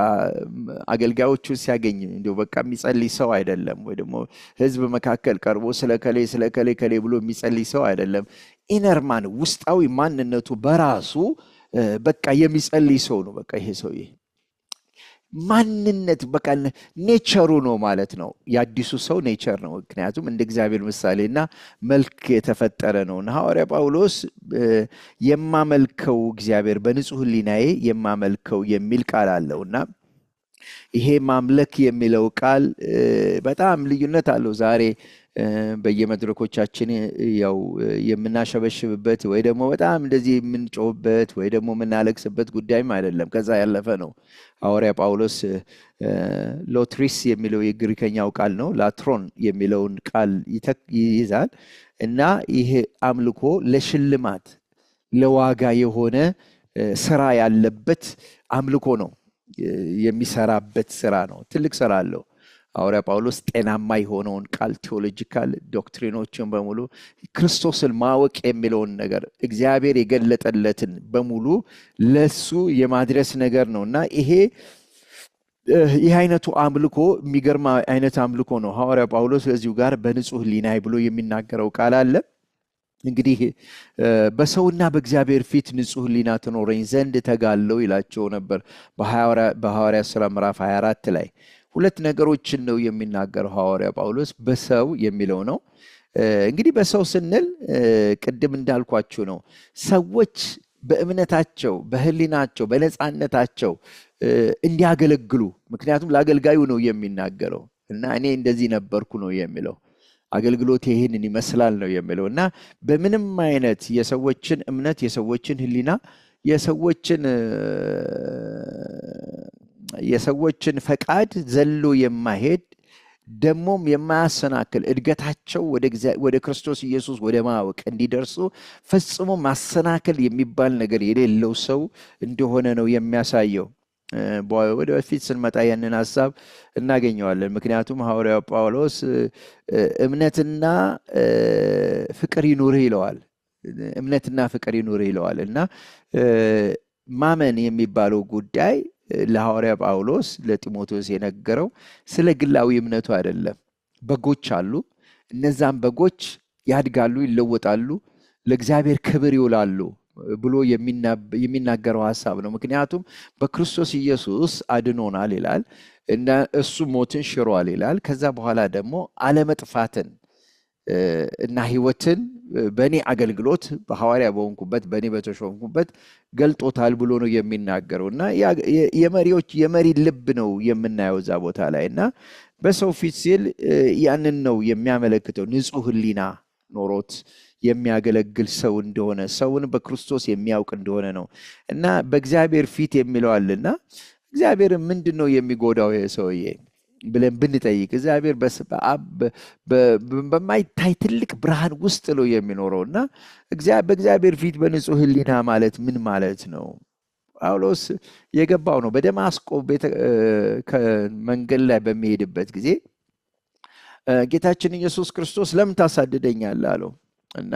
አገልጋዮቹ ሲያገኝ እንደው በቃ የሚጸልይ ሰው አይደለም። ወይ ደግሞ ህዝብ መካከል ቀርቦ ስለከሌ ብሎ የሚጸልይ ሰው አይደለም። ኢነርማን ውስጣዊ ማንነቱ በራሱ በቃ የሚጸልይ ሰው ነው። በቃ ይሄ ሰውዬ ማንነት በቃ ኔቸሩ ነው ማለት ነው። የአዲሱ ሰው ኔቸር ነው። ምክንያቱም እንደ እግዚአብሔር ምሳሌና መልክ የተፈጠረ ነው። ሐዋርያ ጳውሎስ የማመልከው እግዚአብሔር በንጹህ ሕሊናዬ የማመልከው የሚል ቃል አለውና ይሄ ማምለክ የሚለው ቃል በጣም ልዩነት አለው። ዛሬ በየመድረኮቻችን ያው የምናሸበሽብበት ወይ ደግሞ በጣም እንደዚህ የምንጮህበት ወይ ደግሞ የምናለቅስበት ጉዳይም አይደለም። ከዛ ያለፈ ነው። ሐዋርያ ጳውሎስ ሎትሪስ የሚለው የግሪከኛው ቃል ነው። ላትሮን የሚለውን ቃል ይይዛል እና ይሄ አምልኮ ለሽልማት ለዋጋ የሆነ ስራ ያለበት አምልኮ ነው። የሚሰራበት ስራ ነው። ትልቅ ስራ አለው። ሐዋርያ ጳውሎስ ጤናማ የሆነውን ቃል ቴዎሎጂካል ዶክትሪኖችን በሙሉ ክርስቶስን ማወቅ የሚለውን ነገር እግዚአብሔር የገለጠለትን በሙሉ ለሱ የማድረስ ነገር ነውና ይህ አይነቱ አምልኮ የሚገርም አይነት አምልኮ ነው። ሐዋርያ ጳውሎስ ለዚሁ ጋር በንጹህ ሕሊናዬ ብሎ የሚናገረው ቃል አለ። እንግዲህ በሰውና በእግዚአብሔር ፊት ንጹህ ሕሊና ትኖረኝ ዘንድ ተጋለው ይላቸው ነበር በሐዋርያ ሥራ ምዕራፍ 24 ላይ። ሁለት ነገሮችን ነው የሚናገረው ሐዋርያ ጳውሎስ። በሰው የሚለው ነው። እንግዲህ በሰው ስንል ቅድም እንዳልኳችሁ ነው። ሰዎች በእምነታቸው በሕሊናቸው በነፃነታቸው እንዲያገለግሉ፣ ምክንያቱም ለአገልጋዩ ነው የሚናገረው እና እኔ እንደዚህ ነበርኩ ነው የሚለው። አገልግሎት ይህንን ይመስላል ነው የሚለው እና በምንም አይነት የሰዎችን እምነት የሰዎችን ሕሊና የሰዎችን ፈቃድ ዘሎ የማይሄድ ደሞም የማያሰናክል እድገታቸው ወደ ክርስቶስ ኢየሱስ ወደ ማወቅ እንዲደርሱ ፈጽሞ ማሰናከል የሚባል ነገር የሌለው ሰው እንደሆነ ነው የሚያሳየው። ወደፊት ስንመጣ ያንን ሐሳብ እናገኘዋለን። ምክንያቱም ሐዋርያው ጳውሎስ እምነትና ፍቅር ይኑርህ ይለዋል። እምነትና ፍቅር ይኑርህ ይለዋል እና ማመን የሚባለው ጉዳይ ለሐዋርያ ጳውሎስ ለጢሞቴዎስ የነገረው ስለ ግላዊ እምነቱ አይደለም። በጎች አሉ። እነዛም በጎች ያድጋሉ፣ ይለወጣሉ፣ ለእግዚአብሔር ክብር ይውላሉ ብሎ የሚናገረው ሐሳብ ነው። ምክንያቱም በክርስቶስ ኢየሱስ አድኖናል ይላል እና እሱ ሞትን ሽሯል ይላል። ከዛ በኋላ ደግሞ አለመጥፋትን እና ሕይወትን በእኔ አገልግሎት በሐዋርያ በሆንኩበት በእኔ በተሾምኩበት ገልጦታል ብሎ ነው የሚናገረው እና የመሪ ልብ ነው የምናየው እዛ ቦታ ላይ እና በሰው ፊት ሲል ያንን ነው የሚያመለክተው። ንጹህ ሕሊና ኖሮት የሚያገለግል ሰው እንደሆነ ሰውን በክርስቶስ የሚያውቅ እንደሆነ ነው እና በእግዚአብሔር ፊት የሚለዋልና እግዚአብሔር ምንድን ነው የሚጎዳው ሰውዬ ብለን ብንጠይቅ እግዚአብሔር በማይታይ ትልቅ ብርሃን ውስጥ ነው የሚኖረው እና በእግዚአብሔር ፊት በንጹህ ሕሊና ማለት ምን ማለት ነው? ጳውሎስ የገባው ነው። በደማስቆ መንገድ ላይ በሚሄድበት ጊዜ ጌታችን ኢየሱስ ክርስቶስ ለምን ታሳድደኛለህ አለው እና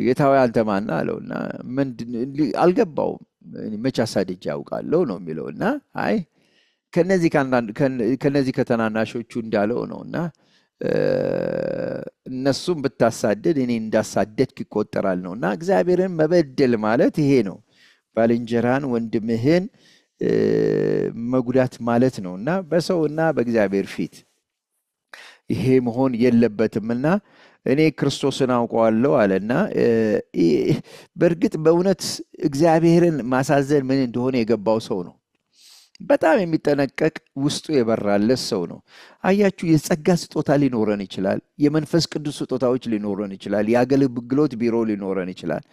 ጌታ ሆይ አንተ ማን አለው እና አልገባውም። መቼ አሳድጄ ያውቃለሁ ነው የሚለው እና አይ ከነዚህ ከተናናሾቹ እንዳለው ነው እና እነሱም ብታሳድድ እኔ እንዳሳደድክ ይቆጠራል ነው እና እግዚአብሔርን መበደል ማለት ይሄ ነው። ባልንጀራን ወንድምህን መጉዳት ማለት ነው እና በሰውና በእግዚአብሔር ፊት ይሄ መሆን የለበትምና እኔ ክርስቶስን አውቀዋለሁ አለና በእርግጥ በእውነት እግዚአብሔርን ማሳዘን ምን እንደሆነ የገባው ሰው ነው። በጣም የሚጠነቀቅ ውስጡ የበራለት ሰው ነው። አያችሁ፣ የጸጋ ስጦታ ሊኖረን ይችላል። የመንፈስ ቅዱስ ስጦታዎች ሊኖረን ይችላል። የአገልግሎት ቢሮ ሊኖረን ይችላል።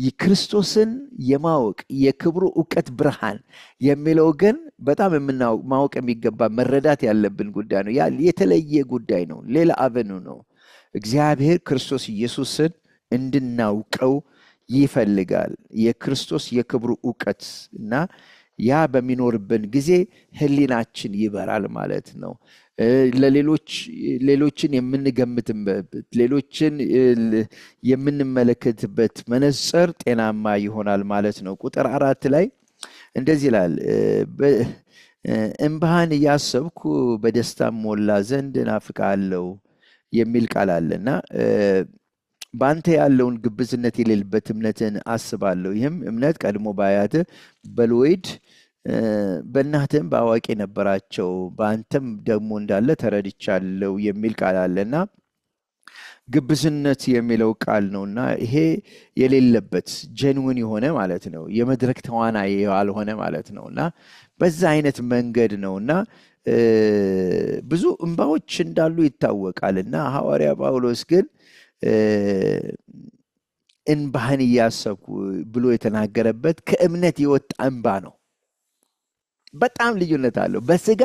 የክርስቶስን የማወቅ የክብሩ እውቀት ብርሃን የሚለው ግን በጣም ማወቅ የሚገባ መረዳት ያለብን ጉዳይ ነው። ያ የተለየ ጉዳይ ነው። ሌላ አቨኑ ነው። እግዚአብሔር ክርስቶስ ኢየሱስን እንድናውቀው ይፈልጋል። የክርስቶስ የክብሩ እውቀት እና ያ በሚኖርብን ጊዜ ሕሊናችን ይበራል ማለት ነው። ሌሎችን የምንገምትበት ሌሎችን የምንመለከትበት መነጽር ጤናማ ይሆናል ማለት ነው። ቁጥር 4 ላይ እንደዚህ ይላል፣ እንባህን እያሰብኩ በደስታ ሞላ ዘንድ እናፍቃለሁ የሚል ቃል አለና በአንተ ያለውን ግብዝነት የሌለበት እምነትን አስባለሁ። ይህም እምነት ቀድሞ በአያትህ በሎይድ በእናትህም በአዋቂ ነበራቸው፣ በአንተም ደግሞ እንዳለ ተረድቻለሁ የሚል ቃል አለና ግብዝነት የሚለው ቃል ነውና ይሄ የሌለበት ጀንዊን የሆነ ማለት ነው። የመድረክ ተዋናይ ያልሆነ ማለት ነውና በዛ አይነት መንገድ ነውና ብዙ እንባዎች እንዳሉ ይታወቃልና ሐዋርያ ጳውሎስ ግን እንባህን እያሰብኩ ብሎ የተናገረበት ከእምነት የወጣ እንባ ነው። በጣም ልዩነት አለው። በስጋ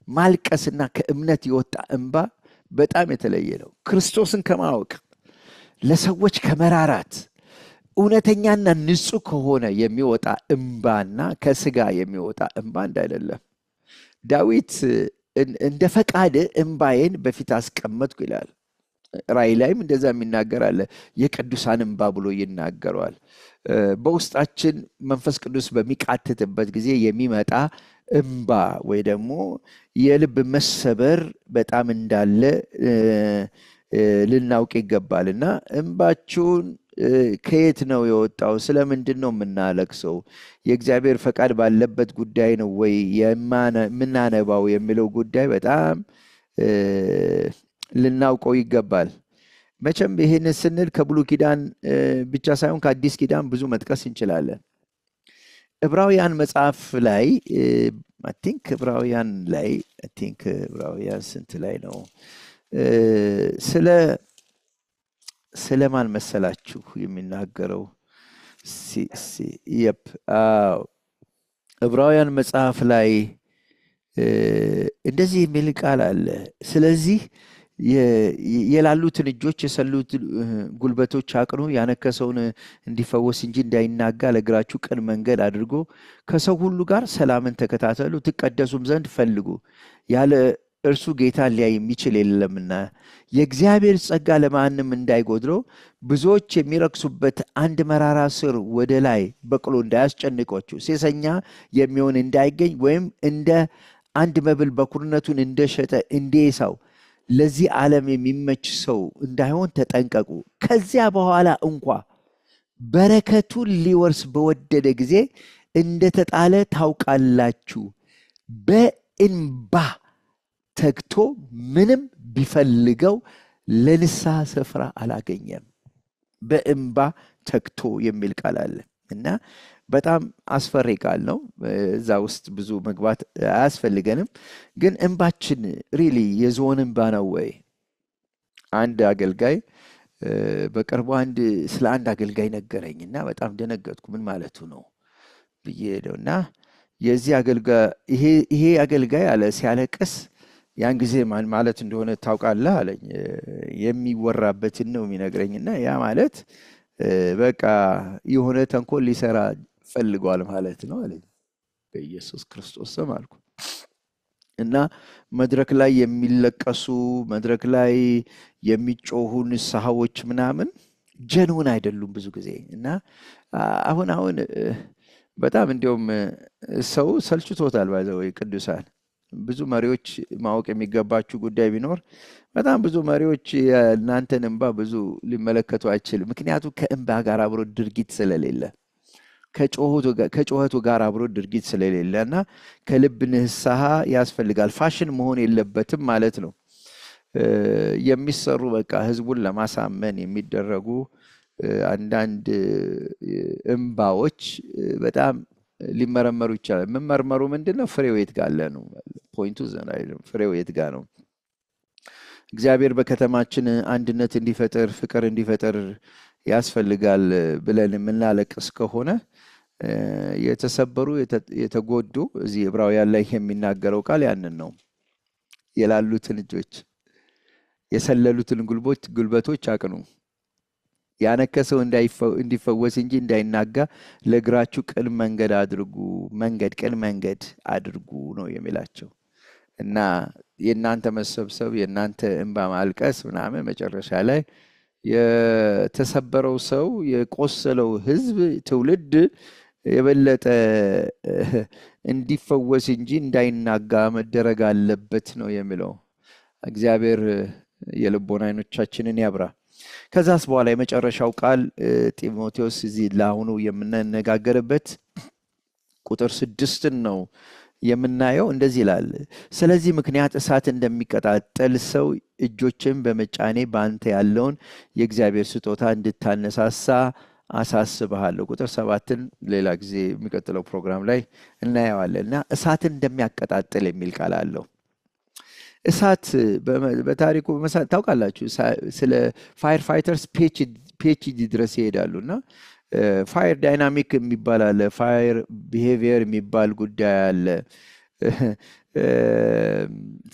ማልቀስና ከእምነት የወጣ እንባ በጣም የተለየ ነው። ክርስቶስን ከማወቅ ለሰዎች ከመራራት እውነተኛና ንጹህ ከሆነ የሚወጣ እንባና ከስጋ የሚወጣ እንባ እንዳይደለም። ዳዊት እንደ ፈቃድ እንባዬን በፊት አስቀመጥኩ ይላል። ራእይ ላይም እንደዛ የሚናገራል። የቅዱሳን እንባ ብሎ ይናገረዋል። በውስጣችን መንፈስ ቅዱስ በሚቃትትበት ጊዜ የሚመጣ እንባ ወይ ደግሞ የልብ መሰበር በጣም እንዳለ ልናውቅ ይገባልና እንባችሁን ከየት ነው የወጣው? ስለምንድን ነው የምናለቅሰው? የእግዚአብሔር ፈቃድ ባለበት ጉዳይ ነው ወይ የምናነባው የሚለው ጉዳይ በጣም ልናውቀው ይገባል። መቼም ይህን ስንል ከብሉይ ኪዳን ብቻ ሳይሆን ከአዲስ ኪዳን ብዙ መጥቀስ እንችላለን። ዕብራውያን መጽሐፍ ላይ ዕብራውያን ስንት ላይ ነው? ስለማን መሰላችሁ የሚናገረው? ዕብራውያን መጽሐፍ ላይ እንደዚህ የሚል ቃል አለ። ስለዚህ የላሉትን እጆች የሰሉት ጉልበቶች አቅኑ፣ ያነከሰውን እንዲፈወስ እንጂ እንዳይናጋ ለእግራችሁ ቅን መንገድ አድርጎ ከሰው ሁሉ ጋር ሰላምን ተከታተሉ፣ ትቀደሱም ዘንድ ፈልጉ። ያለ እርሱ ጌታ ሊያይ የሚችል የለምና የእግዚአብሔር ጸጋ ለማንም እንዳይጎድለው ብዙዎች የሚረክሱበት አንድ መራራ ስር ወደ ላይ በቅሎ እንዳያስጨንቋችሁ፣ ሴሰኛ የሚሆን እንዳይገኝ ወይም እንደ አንድ መብል በኩርነቱን እንደሸጠ እንደ ኤሳው ለዚህ ዓለም የሚመች ሰው እንዳይሆን ተጠንቀቁ። ከዚያ በኋላ እንኳ በረከቱን ሊወርስ በወደደ ጊዜ እንደተጣለ ታውቃላችሁ። በእንባ ተግቶ ምንም ቢፈልገው ለንስሐ ስፍራ አላገኘም። በእንባ ተግቶ የሚል ቃል አለ እና በጣም አስፈሪ ቃል ነው። እዛ ውስጥ ብዙ መግባት አያስፈልገንም። ግን እንባችን ሪሊ የዝሆን እንባ ነው ወይ? አንድ አገልጋይ በቅርቡ ስለ አንድ አገልጋይ ነገረኝና በጣም ደነገጥኩ። ምን ማለቱ ነው ብዬ ሄደው እና የዚህ አገልጋይ ይሄ አገልጋይ አለ ሲያለቅስ ያን ጊዜ ማን ማለት እንደሆነ ታውቃለህ አለኝ። የሚወራበትን ነው የሚነግረኝና ያ ማለት በቃ የሆነ ተንኮል ሊሰራ ፈልጓል ማለት ነው አለኝ። በኢየሱስ ክርስቶስ ስም አልኩ። እና መድረክ ላይ የሚለቀሱ መድረክ ላይ የሚጮሁ ንስሐዎች ምናምን ጀንውን አይደሉም ብዙ ጊዜ። እና አሁን በጣም እንዲያውም ሰው ሰልችቶታል። ባይዘው ቅዱሳን ብዙ መሪዎች ማወቅ የሚገባችሁ ጉዳይ ቢኖር በጣም ብዙ መሪዎች የእናንተን እንባ ብዙ ሊመለከቱ አይችልም። ምክንያቱም ከእንባ ጋር አብሮ ድርጊት ስለሌለ፣ ከጮኸቱ ጋር አብሮ ድርጊት ስለሌለ እና ከልብ ንስሐ ያስፈልጋል። ፋሽን መሆን የለበትም ማለት ነው። የሚሰሩ በቃ ህዝቡን ለማሳመን የሚደረጉ አንዳንድ እንባዎች በጣም ሊመረመሩ ይችላል። የምመርመሩ ምንድነው? ፍሬው የት ጋር ነው? ፖይንቱ ፍሬው የት ጋር ነው? እግዚአብሔር በከተማችን አንድነት እንዲፈጠር ፍቅር እንዲፈጠር ያስፈልጋል ብለን የምናለቅስ ከሆነ የተሰበሩ የተጎዱ እዚህ ዕብራውያን ላይ የሚናገረው ቃል ያንን ነው። የላሉትን እጆች የሰለሉትን ጉልበቶች አቅኑ፣ ያነከሰው እንዲፈወስ እንጂ እንዳይናጋ ለእግራችሁ ቅን መንገድ አድርጉ፣ ቅን መንገድ አድርጉ ነው የሚላቸው። እና የእናንተ መሰብሰብ የእናንተ እንባ ማልቀስ ምናምን መጨረሻ ላይ የተሰበረው ሰው የቆሰለው ህዝብ ትውልድ የበለጠ እንዲፈወስ እንጂ እንዳይናጋ መደረግ አለበት ነው የሚለው። እግዚአብሔር የልቦና አይኖቻችንን ያብራ። ከዛስ በኋላ የመጨረሻው ቃል ጢሞቴዎስ እዚህ ለአሁኑ የምንነጋገርበት ቁጥር 6 ነው የምናየው እንደዚህ ይላል። ስለዚህ ምክንያት እሳት እንደሚቀጣጠል ሰው እጆችን በመጫኔ በአንተ ያለውን የእግዚአብሔር ስጦታ እንድታነሳሳ አሳስብሃለሁ። ቁጥር 7ን ሌላ ጊዜ የሚቀጥለው ፕሮግራም ላይ እናየዋለን እና እሳትን እንደሚያቀጣጥል የሚል ቃል አለው። እሳት በታሪኩ ታውቃላችሁ፣ ስለ ፋየር ፋይተርስ ፒኤችዲ ድረስ ይሄዳሉ እና ፋየር ዳይናሚክ የሚባል አለ፣ ፋየር ቢሄቪየር የሚባል ጉዳይ አለ፣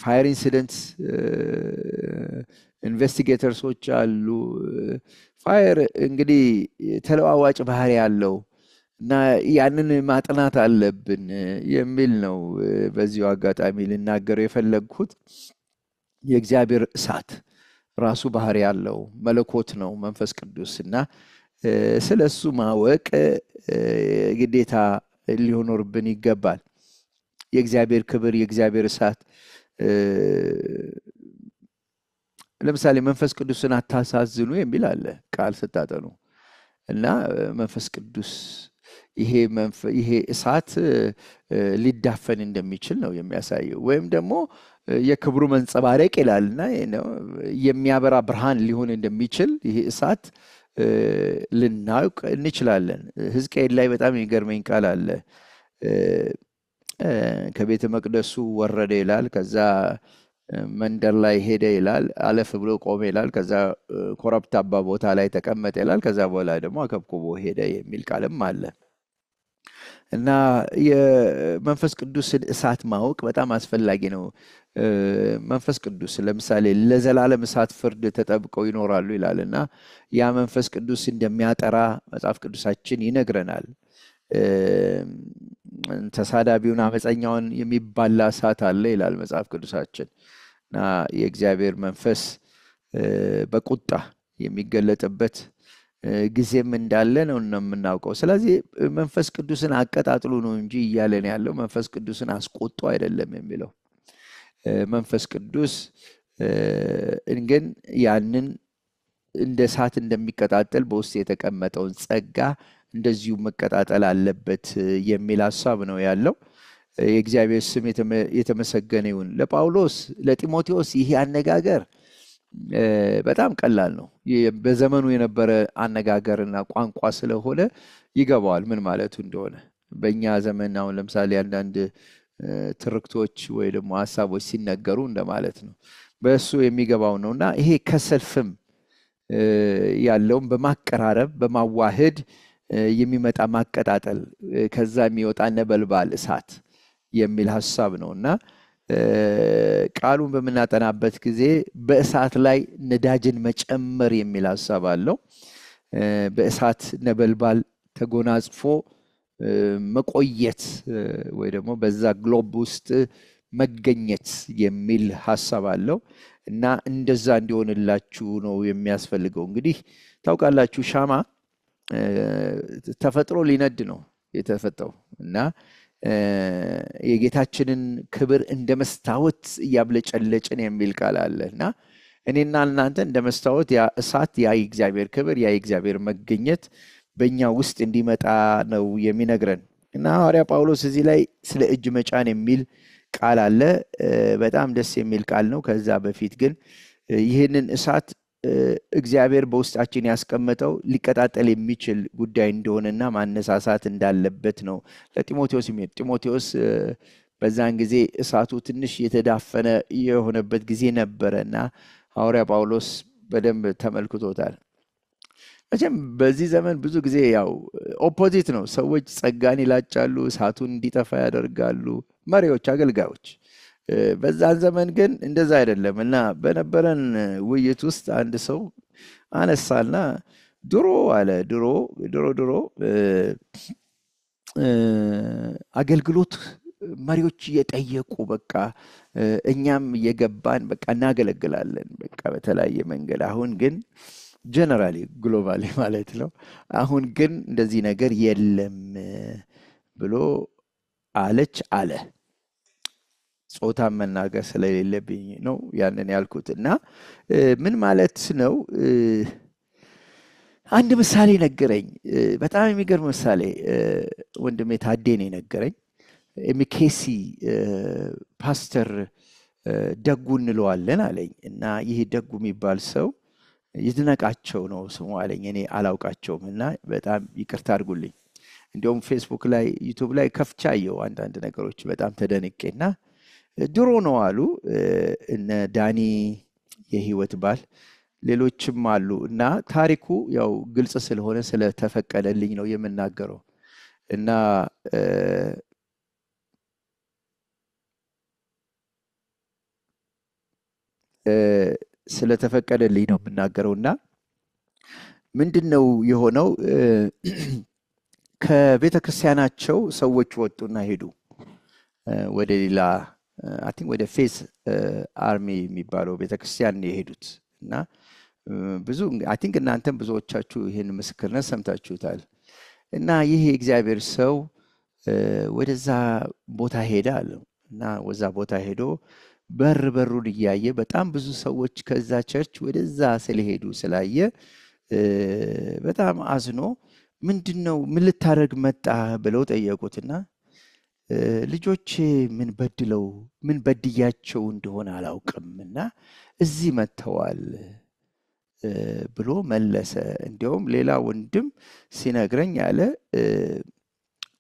ፋየር ኢንሲደንትስ ኢንቨስቲጌተርሶች አሉ። ፋየር እንግዲህ ተለዋዋጭ ባህሪ ያለው እና ያንን ማጥናት አለብን የሚል ነው። በዚሁ አጋጣሚ ልናገረው የፈለግኩት የእግዚአብሔር እሳት ራሱ ባህሪ ያለው መለኮት ነው፣ መንፈስ ቅዱስ እና ስለ እሱ ማወቅ ግዴታ ሊሆኖርብን ይገባል። የእግዚአብሔር ክብር፣ የእግዚአብሔር እሳት ለምሳሌ መንፈስ ቅዱስን አታሳዝኑ የሚል አለ ቃል ስታጠኑ እና መንፈስ ቅዱስ ይሄ እሳት ሊዳፈን እንደሚችል ነው የሚያሳየው። ወይም ደግሞ የክብሩ መንጸባረቅ ይላልና የሚያበራ ብርሃን ሊሆን እንደሚችል ይሄ እሳት ልናውቅ እንችላለን። ሕዝቅኤል ላይ በጣም የሚገርመኝ ቃል አለ። ከቤተ መቅደሱ ወረደ ይላል፣ ከዛ መንደር ላይ ሄደ ይላል፣ አለፍ ብሎ ቆመ ይላል፣ ከዛ ኮረብታማ ቦታ ላይ ተቀመጠ ይላል፣ ከዛ በኋላ ደግሞ አከብኩቦ ሄደ የሚል ቃልም አለ እና የመንፈስ ቅዱስን እሳት ማወቅ በጣም አስፈላጊ ነው። መንፈስ ቅዱስ ለምሳሌ ለዘላለም እሳት ፍርድ ተጠብቀው ይኖራሉ ይላል እና ያ መንፈስ ቅዱስ እንደሚያጠራ መጽሐፍ ቅዱሳችን ይነግረናል። ተሳዳቢውን አመፀኛውን የሚባላ እሳት አለ ይላል መጽሐፍ ቅዱሳችን እና የእግዚአብሔር መንፈስ በቁጣ የሚገለጥበት ጊዜም እንዳለ ነው የምናውቀው። ስለዚህ መንፈስ ቅዱስን አቀጣጥሉ ነው እንጂ እያለን ያለው መንፈስ ቅዱስን አስቆጡ አይደለም የሚለው። መንፈስ ቅዱስ ግን ያንን እንደ እሳት እንደሚቀጣጠል በውስጥ የተቀመጠውን ጸጋ እንደዚሁ መቀጣጠል አለበት የሚል ሐሳብ ነው ያለው። የእግዚአብሔር ስም የተመሰገነ ይሁን። ለጳውሎስ ለጢሞቴዎስ ይሄ አነጋገር በጣም ቀላል ነው። በዘመኑ የነበረ አነጋገርና ቋንቋ ስለሆነ ይገባዋል ምን ማለቱ እንደሆነ። በእኛ ዘመን አሁን ለምሳሌ አንዳንድ ትርክቶች ወይ ደግሞ ሀሳቦች ሲነገሩ እንደማለት ነው። በእሱ የሚገባው ነው እና ይሄ ከሰልፍም ያለውን በማቀራረብ በማዋህድ የሚመጣ ማቀጣጠል፣ ከዛ የሚወጣ ነበልባል እሳት የሚል ሐሳብ ነው እና ቃሉን በምናጠናበት ጊዜ በእሳት ላይ ነዳጅን መጨመር የሚል ሐሳብ አለው። በእሳት ነበልባል ተጎናጽፎ መቆየት ወይ ደግሞ በዛ ግሎብ ውስጥ መገኘት የሚል ሐሳብ አለው እና እንደዛ እንዲሆንላችሁ ነው የሚያስፈልገው። እንግዲህ ታውቃላችሁ ሻማ ተፈጥሮ ሊነድ ነው የተፈጠረው እና የጌታችንን ክብር እንደ መስታወት እያብለጨለጭን የሚል ቃል አለ እና እኔና እናንተ እንደ መስታወት ያ እሳት፣ ያ የእግዚአብሔር ክብር፣ ያ የእግዚአብሔር መገኘት በእኛ ውስጥ እንዲመጣ ነው የሚነግረን እና ሐዋርያ ጳውሎስ እዚህ ላይ ስለ እጅ መጫን የሚል ቃል አለ። በጣም ደስ የሚል ቃል ነው። ከዛ በፊት ግን ይህንን እሳት እግዚአብሔር በውስጣችን ያስቀመጠው ሊቀጣጠል የሚችል ጉዳይ እንደሆነና ማነሳሳት እንዳለበት ነው ለጢሞቴዎስ የሚሄድ። ጢሞቴዎስ በዛን ጊዜ እሳቱ ትንሽ የተዳፈነ የሆነበት ጊዜ ነበረና ሐዋርያ ጳውሎስ በደንብ ተመልክቶታል። መቼም በዚህ ዘመን ብዙ ጊዜ ያው ኦፖዚት ነው። ሰዎች ጸጋን ይላጫሉ፣ እሳቱን እንዲጠፋ ያደርጋሉ፣ መሪዎች፣ አገልጋዮች። በዛን ዘመን ግን እንደዛ አይደለም እና በነበረን ውይይት ውስጥ አንድ ሰው አነሳና ድሮ አለ ድሮ አገልግሎት መሪዎች እየጠየቁ በቃ እኛም እየገባን በቃ እናገለግላለን በቃ በተለያየ መንገድ። አሁን ግን ጀነራሊ ግሎባሊ ማለት ነው፣ አሁን ግን እንደዚህ ነገር የለም ብሎ አለ። ጾታን መናገር ስለሌለብኝ ነው ያንን ያልኩት እና ምን ማለት ነው? አንድ ምሳሌ ነገረኝ። በጣም የሚገርም ምሳሌ ወንድሜ ታዴ ነው የነገረኝ። ኤሚኬሲ ፓስተር ደጉ እንለዋለን አለኝ። እና ይህ ደጉ የሚባል ሰው ይድነቃቸው ነው ስሙ አለኝ። እኔ አላውቃቸውም እና በጣም ይቅርታ አድርጉልኝ። እንዲሁም ፌስቡክ ላይ ዩቱብ ላይ ከፍቻየው አንዳንድ ነገሮች በጣም ተደንቄና ድሮ ነው አሉ እነ ዳኒ የህይወት ባል ሌሎችም አሉ። እና ታሪኩ ያው ግልጽ ስለሆነ ስለተፈቀደልኝ ነው የምናገረው። እና ስለተፈቀደልኝ ነው የምናገረውና ምንድነው የሆነው? ከቤተ ክርስቲያናቸው ሰዎች ወጡና ሄዱ ወደ ሌላ አይ ቲንክ ወደ ፌስ አርሚ የሚባለው ቤተክርስቲያን የሄዱት። እና ብዙ አይ ቲንክ እናንተም ብዙዎቻችሁ ይህን ምስክርነት ሰምታችሁታል። እና ይህ የእግዚአብሔር ሰው ወደዛ ቦታ ሄደ አለ። እና ወዛ ቦታ ሄዶ በሩን እያየ በጣም ብዙ ሰዎች ከዛ ቸርች ወደዛ ስለሄዱ ስላየ በጣም አዝኖ ምንድነው ምን ልታደርግ መጣ ብለው ጠየቁትና ልጆች ምን በድያቸው እንደሆነ አላውቅምና እዚህ መተዋል ብሎ መለሰ። እንዲያውም ሌላ ወንድም ሲነግረኝ ያለ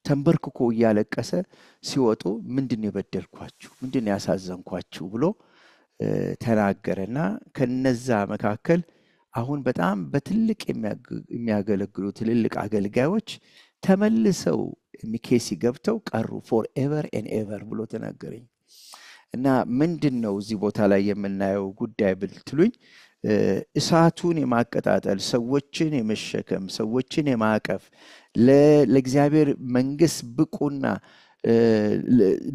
ተንበርክኮ እያለቀሰ ሲወጡ ምንድነው የበደልኳችሁ ምንድነው ያሳዘንኳችሁ ብሎ ተናገረና ከነዛ መካከል አሁን በጣም በትልቅ የሚያገለግሉ ትልልቅ አገልጋዮች ተመልሰው ሚኬሲ ገብተው ቀሩ forever and ever ብሎ ተናገረኝ። እና ምንድነው እዚህ ቦታ ላይ የምናየው ጉዳይ ብትሉኝ እሳቱን የማቀጣጠል ሰዎችን የመሸከም ሰዎችን የማቀፍ ለእግዚአብሔር መንግስት ብቁና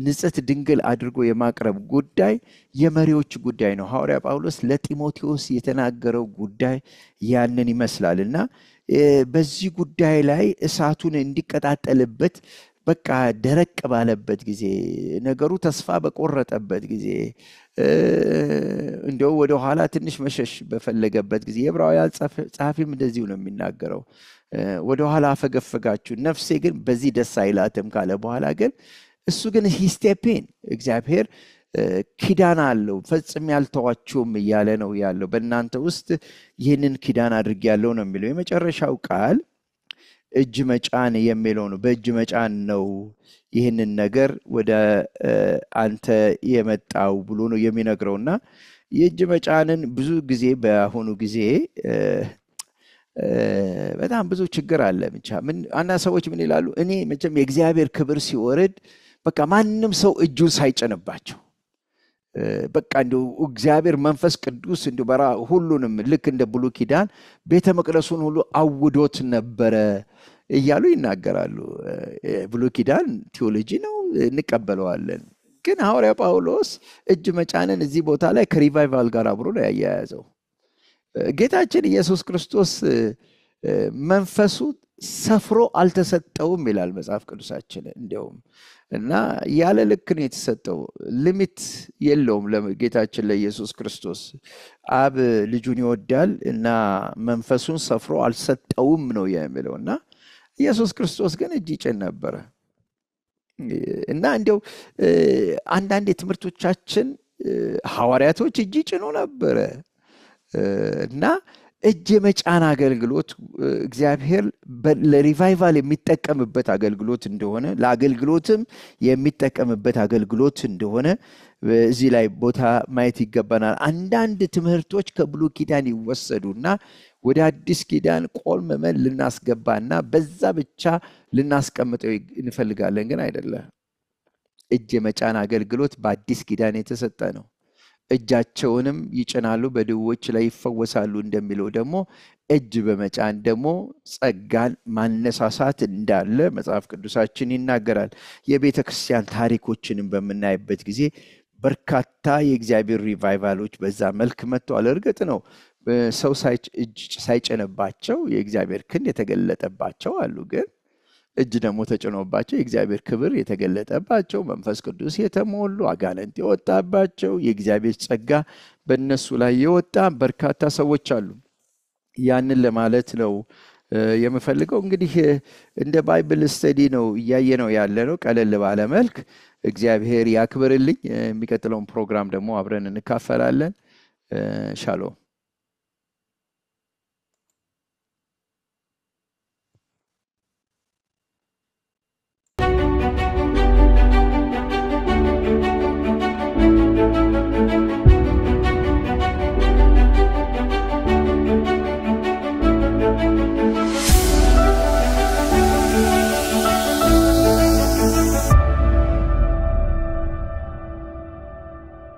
ንጽሕት ድንግል አድርጎ የማቅረብ ጉዳይ የመሪዎች ጉዳይ ነው። ሐዋርያ ጳውሎስ ለጢሞቴዎስ የተናገረው ጉዳይ ያንን ይመስላልና በዚህ ጉዳይ ላይ እሳቱን እንዲቀጣጠልበት በቃ ደረቅ ባለበት ጊዜ ነገሩ ተስፋ በቆረጠበት ጊዜ እንደው ወደ ኋላ ትንሽ መሸሽ በፈለገበት ጊዜ የዕብራውያን ጸሐፊም እንደዚሁ ነው የሚናገረው። ወደ ኋላ አፈገፈጋችሁ ነፍሴ ግን በዚህ ደስ አይላትም ካለ በኋላ ግን እሱ ግን ሂስቴፔን እግዚአብሔር ኪዳን አለው ፈጽም ያልተዋችሁም እያለ ነው ያለው። በእናንተ ውስጥ ይህንን ኪዳን አድርጌያለሁ ነው የሚለው። የመጨረሻው ቃል እጅ መጫን የሚለው ነው። በእጅ መጫን ነው ይህንን ነገር ወደ አንተ የመጣው ብሎ ነው የሚነግረውና የእጅ መጫንን ብዙ ጊዜ በአሁኑ ጊዜ በጣም ብዙ ችግር አለ። ብቻ አንዳንድ ሰዎች ምን ይላሉ? እኔ መቼም የእግዚአብሔር ክብር ሲወርድ በቃ ማንም ሰው እጁን ሳይጭንባቸው በቃ እንደው እግዚአብሔር መንፈስ ቅዱስ እንደው በራ ሁሉንም ልክ እንደ ብሉይ ኪዳን ቤተ መቅደሱን ሁሉ አውዶት ነበረ እያሉ ይናገራሉ። ብሉይ ኪዳን ቴዎሎጂ ነው እንቀበለዋለን። ግን ሐዋርያ ጳውሎስ እጅ መጫንን እዚህ ቦታ ላይ ከሪቫይቫል ጋር አብሮ ነው ያያያዘው። ጌታችን ኢየሱስ ክርስቶስ መንፈሱ ሰፍሮ አልተሰጠውም ይላል መጽሐፍ ቅዱሳችን። እንደውም እና ያለ ልክ ነው የተሰጠው። ሊሚት የለውም ለጌታችን ለኢየሱስ ክርስቶስ። አብ ልጁን ይወዳል እና መንፈሱን ሰፍሮ አልሰጠውም ነው የሚለውና ኢየሱስ ክርስቶስ ግን እጅ ይጭን ነበረ። እና እንደው አንዳንድ የትምህርቶቻችን ሐዋርያቶች እጅ ይጭኑ ነበረ። እና እጅ የመጫን አገልግሎት እግዚአብሔር ለሪቫይቫል የሚጠቀምበት አገልግሎት እንደሆነ ለአገልግሎትም የሚጠቀምበት አገልግሎት እንደሆነ እዚህ ላይ ቦታ ማየት ይገባናል። አንዳንድ ትምህርቶች ከብሉይ ኪዳን ይወሰዱና ወደ አዲስ ኪዳን ቆልመመን ልናስገባና በዛ ብቻ ልናስቀምጠው እንፈልጋለን። ግን አይደለም። እጅ የመጫን አገልግሎት በአዲስ ኪዳን የተሰጠ ነው። እጃቸውንም ይጭናሉ በድውዮች ላይ ይፈወሳሉ እንደሚለው ደግሞ እጅ በመጫን ደግሞ ጸጋን ማነሳሳት እንዳለ መጽሐፍ ቅዱሳችን ይናገራል። የቤተ ክርስቲያን ታሪኮችንም በምናይበት ጊዜ በርካታ የእግዚአብሔር ሪቫይቫሎች በዛ መልክ መጥተዋል። እርግጥ ነው ሰው እጅ ሳይጭንባቸው የእግዚአብሔር ክንድ የተገለጠባቸው አሉ። ግን እጅ ደግሞ ተጭኖባቸው የእግዚአብሔር ክብር የተገለጠባቸው መንፈስ ቅዱስ የተሞሉ አጋንንት የወጣባቸው የእግዚአብሔር ጸጋ በእነሱ ላይ የወጣ በርካታ ሰዎች አሉ። ያንን ለማለት ነው የምፈልገው እንግዲህ እንደ ባይብል ስተዲ ነው እያየነው ያለነው ቀለል ባለ መልክ። እግዚአብሔር ያክብርልኝ። የሚቀጥለውን ፕሮግራም ደግሞ አብረን እንካፈላለን። ሻሎም